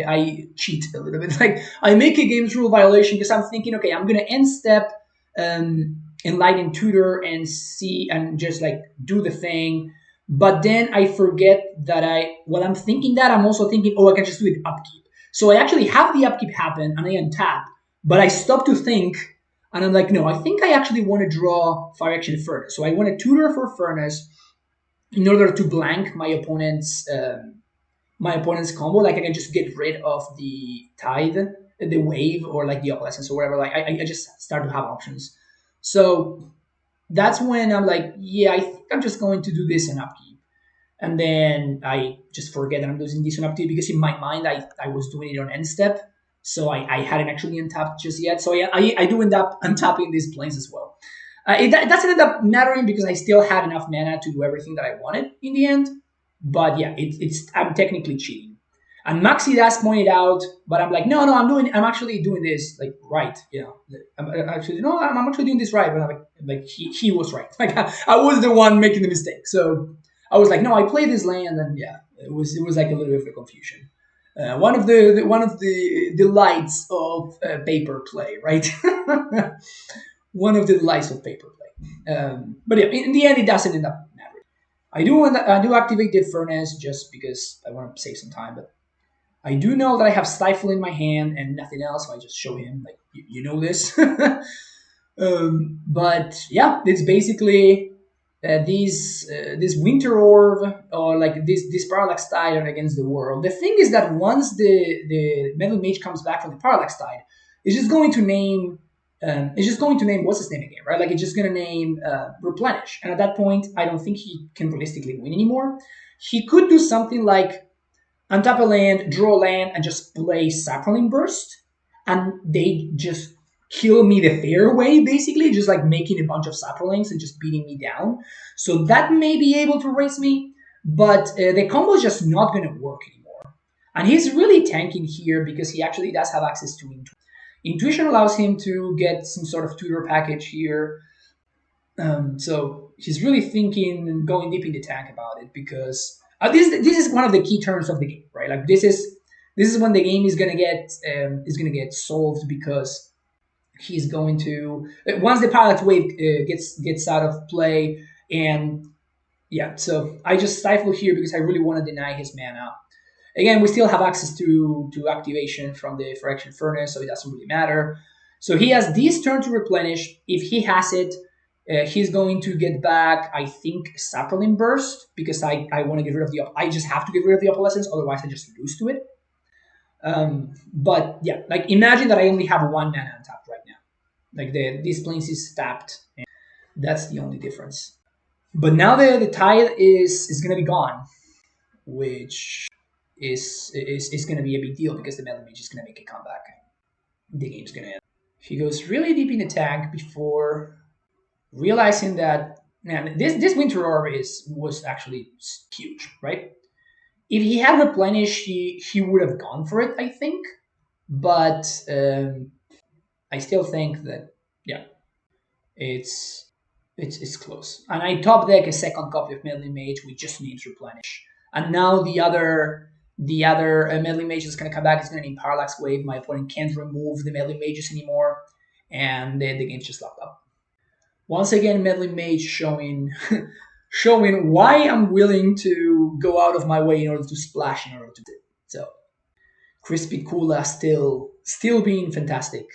I cheat a little bit. Like I make a games rule violation because I'm thinking, okay, I'm going to end step Enlighten Tutor and just like do the thing. But then I forget that while I'm thinking that, I'm also thinking, oh, I can just do it upkeep. So I actually have the upkeep happen and I untap. But I stop to think, and I'm like, no, I think I actually want to draw Phyrexian Furnace. So I want to tutor for Furnace in order to blank my opponent's combo. Like I can just get rid of the Tide, the Wave, or like the Opalescence or whatever. Like I just start to have options. So that's when I'm like, yeah, I think I'm just going to do this in upkeep. And then I just forget that I'm losing this in upkeep because in my mind I was doing it on end step. So I hadn't actually untapped just yet. So I do end up untapping these planes as well. It doesn't end up mattering because I still had enough mana to do everything that I wanted in the end. But yeah, I'm technically cheating. And Maxi Das pointed out, but I'm like, no, I'm actually doing this like right. You know, I'm actually doing this right. But like he was right. Like I was the one making the mistake. So I was like, no, I played this land, and yeah, it was like a little bit of a confusion. One of the delights of paper play, right? One of the delights of paper play. But yeah, in the end, it doesn't end up mattering. I do activate the Furnace just because I want to save some time, but I do know that I have Stifle in my hand and nothing else, so I just show him, like, you know this. But yeah, it's basically this winter orb or like this parallax tide are against the world. The thing is that once the metal mage comes back from the parallax tide, it's just going to name what's his name again, right? Like it's just going to name replenish, and at that point, I don't think he can realistically win anymore. He could do something like untap a land, draw a land, and just play StifleNought, and they just kill me the fair way, basically, just like making a bunch of saplings and just beating me down. So that may be able to raise me, but the combo is just not going to work anymore. And he's really tanking here because he actually does have access to intuition. Intuition allows him to get some sort of tutor package here. So he's really thinking and going deep in the tank about it because this is one of the key terms of the game, right? Like this is when the game is gonna get solved because he's going to once the pilot wave gets out of play, and yeah. So I just stifle here because I really want to deny his mana. Again, we still have access to activation from the Fraction Furnace, so it doesn't really matter. So he has this turn to replenish. If he has it, he's going to get back, I think, StifleNought because I want to get rid of I just have to get rid of the Opalescence, otherwise I just lose to it. But yeah, like imagine that I only have one mana untapped right now. Like this Plains is tapped, and that's the only difference. But now the tide is going to be gone, which is going to be a big deal because the Metal Mage is going to make a comeback. The game's going to end. He goes really deep in the tank before realizing that, man, this Winter Orb was actually huge, right? If he had replenished, he would have gone for it, I think. But I still think that, yeah, it's close. And I top deck a second copy of Meddling Mage with just names replenish. And now the other Meddling Mage is going to come back. It's going to need Parallax Wave. My opponent can't remove the Meddling Mages anymore. And the game's just locked up. Once again, Meddling Mage showing why I'm willing to go out of my way in order to splash in order to do it. So, Crispy Kula still being fantastic.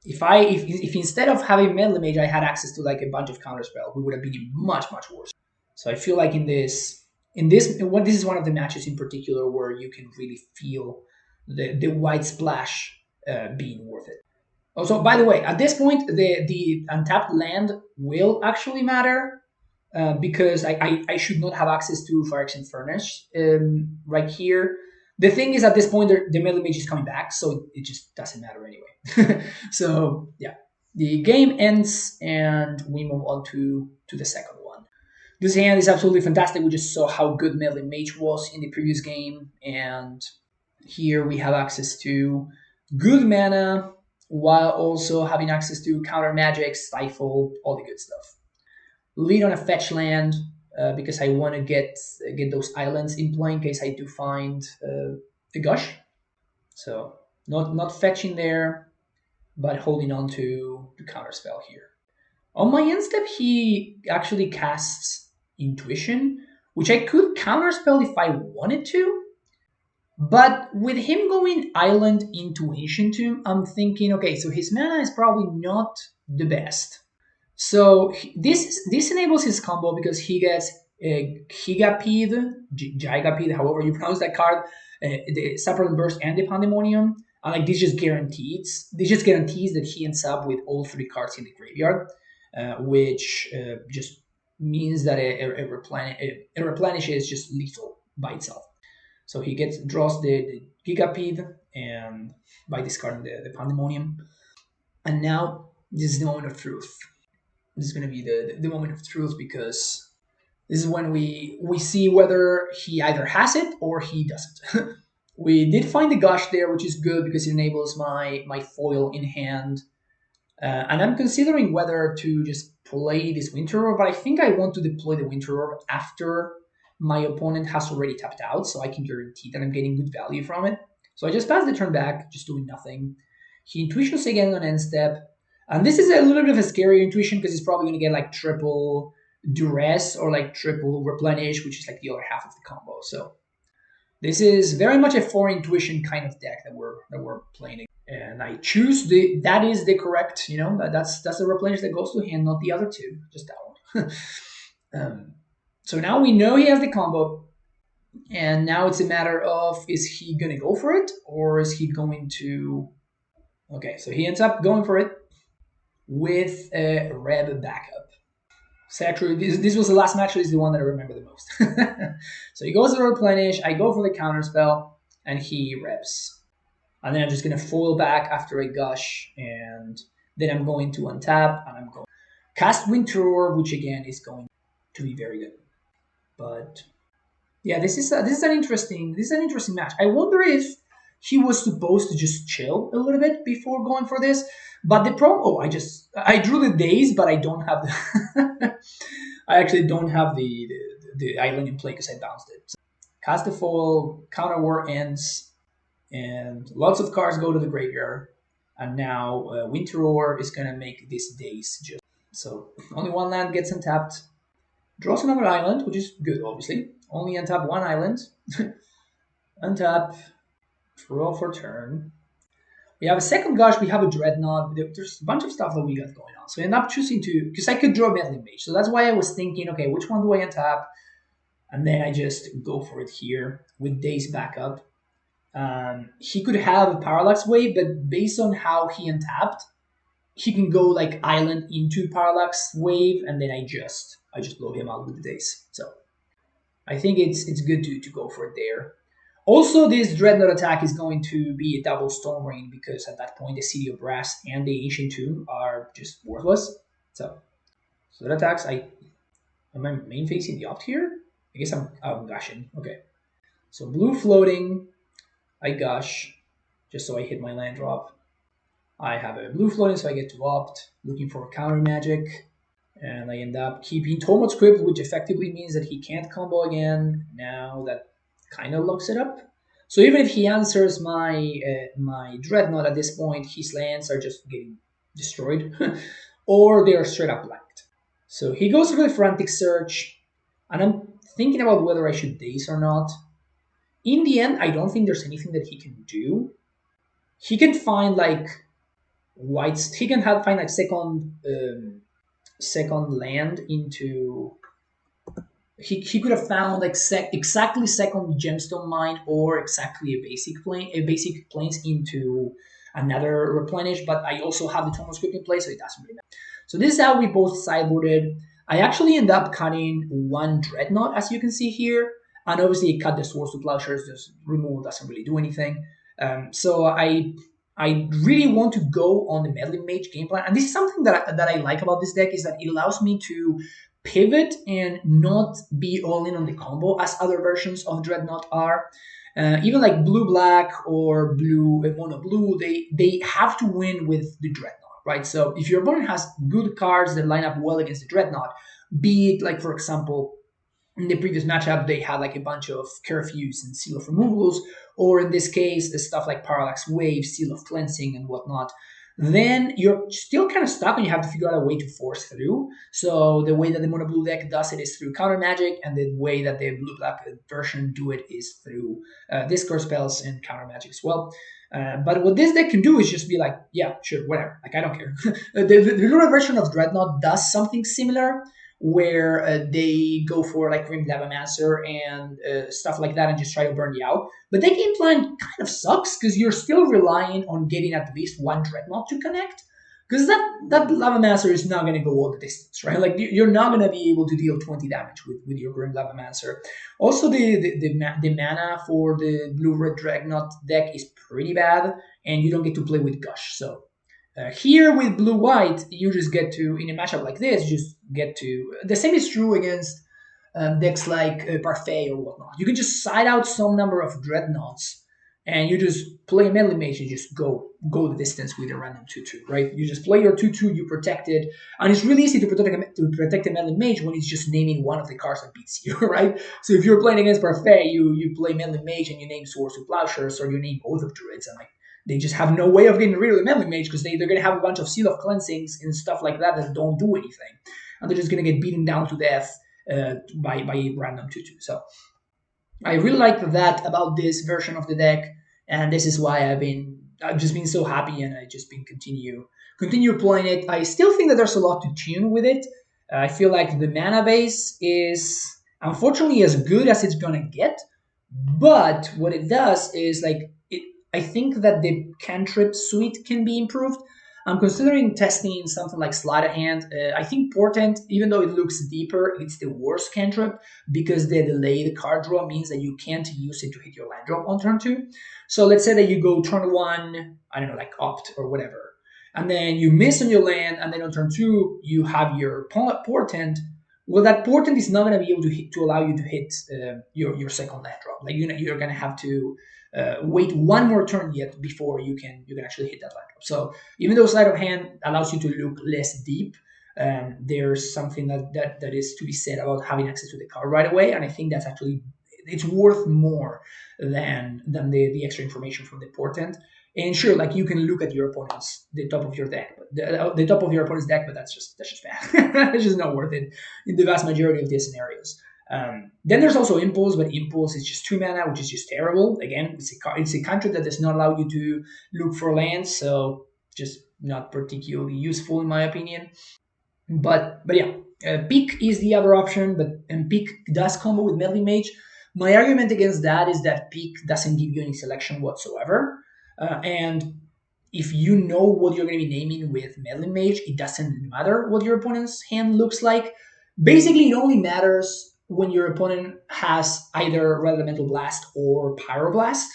If instead of having Meddling Mage, I had access to like a bunch of counterspell, we would have been much worse. So I feel like this is one of the matches in particular where you can really feel the white splash being worth it. Also, by the way, at this point, the untapped land will actually matter because I should not have access to Phyrexian Furnace right here. The thing is, at this point, the Metal Mage is coming back, so it just doesn't matter anyway. So, yeah. The game ends, and we move on to the second one. This hand is absolutely fantastic. We just saw how good Metal Mage was in the previous game, and here we have access to good mana, while also having access to counter magic, stifle, all the good stuff. Lead on a fetch land because I want to get those islands in play in case I do find a gush. So not fetching there, but holding on to counterspell here. On my end step, he actually casts Intuition, which I could counterspell if I wanted to. But with him going Island into Ancient Tomb, I'm thinking, okay, so his mana is probably not the best. So this enables his combo because he gets Gigapede, however you pronounce that card, the StifleNought and the Pandemonium. And like this just guarantees that he ends up with all three cards in the graveyard, which just means that a replenish is just lethal by itself. So he draws the Gigapede and by discarding the Pandemonium. And now this is the moment of truth. This is going to be the moment of truth because this is when we see whether he either has it or he doesn't. We did find the Gush there, which is good because it enables my foil in hand. And I'm considering whether to just play this Winter Orb, but I think I want to deploy the Winter Orb after my opponent has already tapped out, so I can guarantee that I'm getting good value from it. So I just pass the turn back, just doing nothing. He Intuitions again on end step. And this is a little bit of a scary intuition because he's probably going to get like triple Duress or like triple Replenish, which is like the other half of the combo. So This is very much a 4 intuition kind of deck that we're playing. And I choose that is the correct, that's the replenish that goes to him, not the other two, just that one. So now we know he has the combo, and now it's a matter of, is he gonna go for it or is he going to? Okay, so he ends up going for it with a red backup. So actually, this was the last match. This is the one that I remember the most. So he goes to replenish. I go for the counter spell, and he reps. And then I'm just gonna foil back after a gush, and then I'm going to untap, and I'm going to cast Winter, which again is going to be very good. But yeah, this is an interesting match. I wonder if he was supposed to just chill a little bit before going for this. But the problem, I drew the days, but I don't have the. I actually don't have the island in play because I bounced it. So, cast the foil, counter war ends, and lots of cards go to the graveyard. And now Winter Roar is gonna make this days just so. Only one land gets untapped. Draws another island, which is good, obviously. Only untap one island. Untap. Draw for turn. We have a second gush, we have a Dreadnought. There's a bunch of stuff that we got going on. So I end up choosing to, because I could draw Meddling Mage. So that's why I was thinking, okay, which one do I untap? And then I just go for it here with Days backup. He could have a Parallax Wave, but based on how he untapped, he can go like island into Parallax Wave, and then I just blow him out with the Days. So I think it's good to go for it there. Also, this Dreadnought attack is going to be a double Storm Rain because at that point the City of Brass and the Ancient Tomb are just worthless. So that attacks. Am I main facing the opt here? I guess I'm gushing. Okay. So blue floating. I gush just so I hit my land drop. I have a blue floating, so I get to opt. Looking for counter magic. And I end up keeping Tormod's Crypt, which effectively means that he can't combo again. Now that kind of locks it up. So even if he answers my my Dreadnought at this point, his lands are just getting destroyed. Or they are straight up blanked. So he goes for the Frantic Search. And I'm thinking about whether I should Daze or not. In the end, I don't think there's anything that he can do. He can find like whites. He can find like second land into. He could have found like exactly second gemstone mine or exactly a basic plains into another replenish. But I also have the Tormod's Crypt in place, so it doesn't really matter. So this is how we both sideboarded. I actually end up cutting one Dreadnought, as you can see here. And obviously, cut the Swords to Plowshares. Just removal doesn't really do anything. So I really want to go on the Meddling Mage game plan. And this is something that I like about this deck, is that it allows me to pivot and not be all in on the combo as other versions of Dreadnought are. Even like blue-black or mono-blue, they have to win with the Dreadnought, right? So if your opponent has good cards that line up well against the Dreadnought, be it like, for example, in the previous matchup, they had like a bunch of curfews and Seal of Removals, or in this case, the stuff like Parallax Wave, Seal of Cleansing, and whatnot. Then you're still kind of stuck and you have to figure out a way to force through. So the way that the mono blue deck does it is through counter magic, and the way that the blue black version do it is through discard spells and counter magic as well. But what this deck can do is just be like, yeah, sure, whatever. Like, I don't care. The Lura version of Dreadnought does something similar, where they go for like Grim Lavamancer and stuff like that and just try to burn you out. But that game plan kind of sucks because you're still relying on getting at least one Dreadnought to connect. Because that Lavamancer is not going to go all the distance, right? Like, you're not going to be able to deal 20 damage with your Grim Lavamancer. Also, the mana for the Blue-Red Dreadnought deck is pretty bad, and you don't get to play with Gush. So here with blue-white, you just get to, in a matchup like this, just get to... The same is true against decks like Parfait or whatnot. You can just side out some number of Dreadnoughts, and you just play a Meddling Mage and just go the distance with a random 2-2, right? You just play your 2-2, you protect it, and it's really easy to protect a Meddling Mage when it's just naming one of the cards that beats you, right? So if you're playing against Parfait, you play Meddling Mage and you name Swords to Plowshares, or you name both of Druids, and like, they just have no way of getting rid of the Meddling Mage because they're going to have a bunch of Seal of Cleansings and stuff like that don't do anything. And they're just going to get beaten down to death by random 2-2. So I really like that about this version of the deck, and this is why I've just been so happy, and I just been continue playing it. I still think that there's a lot to tune with it. I feel like the mana base is unfortunately as good as it's gonna get, but what it does is like it. I think that the cantrip suite can be improved. I'm considering testing something like Sleight of Hand. I think Portent, even though it looks deeper, it's the worst cantrip because the delayed card draw means that you can't use it to hit your land drop on turn two. So let's say that you go turn one, I don't know, like opt or whatever, and then you miss on your land, and then on turn two you have your portent. Well, that portent is not going to be able to allow you to hit your second land drop. Like you're going to have to wait one more turn yet before you can actually hit that land drop. So even though sleight of hand allows you to look less deep, there's something that is to be said about having access to the card right away, and I think that's actually it's worth more than the extra information from the portent. And sure, like you can look at your opponent's the top of your deck, but the top of your opponent's deck, but that's just bad. It's just not worth it in the vast majority of these scenarios. Then there's also Impulse, but Impulse is just 2 mana, which is just terrible. Again, it's a country that does not allow you to look for lands, so just not particularly useful in my opinion. But yeah, Peak is the other option, but and Peak does combo with Meddling Mage. My argument against that is that Peak doesn't give you any selection whatsoever, and if you know what you're going to be naming with Meddling Mage, it doesn't matter what your opponent's hand looks like. Basically, it only matters when your opponent has either Red Elemental Blast or Pyroblast.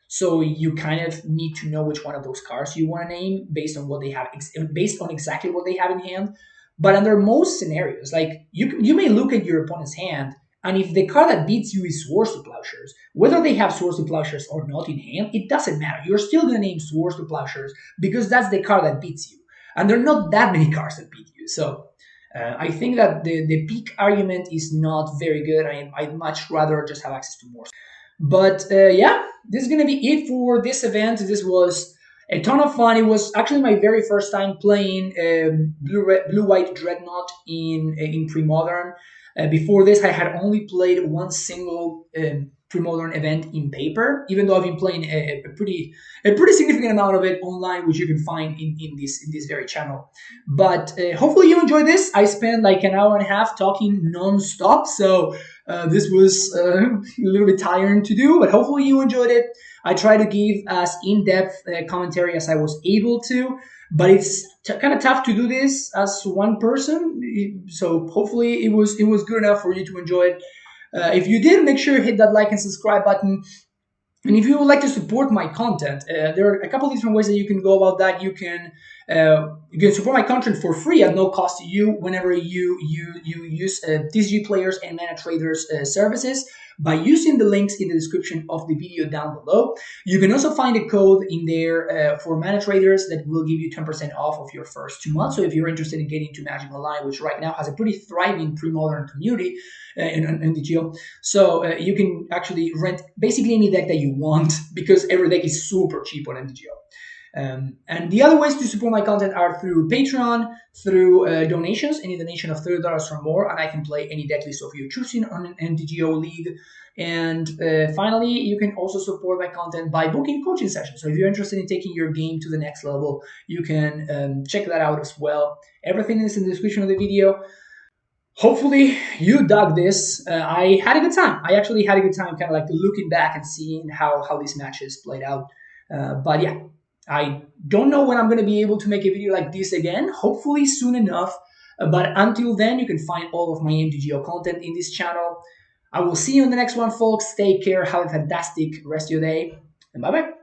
So you kind of need to know which one of those cards you want to name based on what they have, based on exactly what they have in hand. But under most scenarios, like you may look at your opponent's hand, and if the card that beats you is Swords to Plowshares, whether they have Swords to Plowshares or not in hand, it doesn't matter. You're still going to name Swords to Plowshares because that's the card that beats you. And there are not that many cards that beat you. So I think that the Peak argument is not very good. I'd much rather just have access to more. But yeah, this is going to be it for this event. This was a ton of fun. It was actually my very first time playing Blue White Dreadnought in Premodern. Before this, I had only played one single Premodern event in paper, even though I've been playing a pretty significant amount of it online, which you can find in this very channel. But hopefully you enjoyed this. I spent like an hour and a half talking non-stop, so this was a little bit tiring to do, but hopefully you enjoyed it. I try to give as in-depth commentary as I was able to, but it's kind of tough to do this as one person. So hopefully it was good enough for you to enjoy it. If you did, make sure you hit that like and subscribe button. And if you would like to support my content, there are a couple of different ways that you can go about that. You can support my content for free at no cost to you whenever you use TCG Players and Mana Traders services by using the links in the description of the video down below. You can also find a code in there for Mana Traders that will give you 10% off of your first 2 months. So if you're interested in getting into Magic Online, which right now has a pretty thriving pre-modern community in DGO, so you can actually rent basically any deck that you want because every deck is super cheap on MTGO. And the other ways to support my content are through Patreon, through donations, any donation of $30 or more, and I can play any deck list of your choosing on an MTGO league. And finally, you can also support my content by booking coaching sessions. So if you're interested in taking your game to the next level, you can check that out as well. Everything is in the description of the video. Hopefully you dug this. I had a good time. I actually had a good time kind of like looking back and seeing how these matches played out. But yeah, I don't know when I'm going to be able to make a video like this again. Hopefully soon enough. But until then, you can find all of my MTGO content in this channel. I will see you in the next one, folks. Take care. Have a fantastic rest of your day. And bye-bye.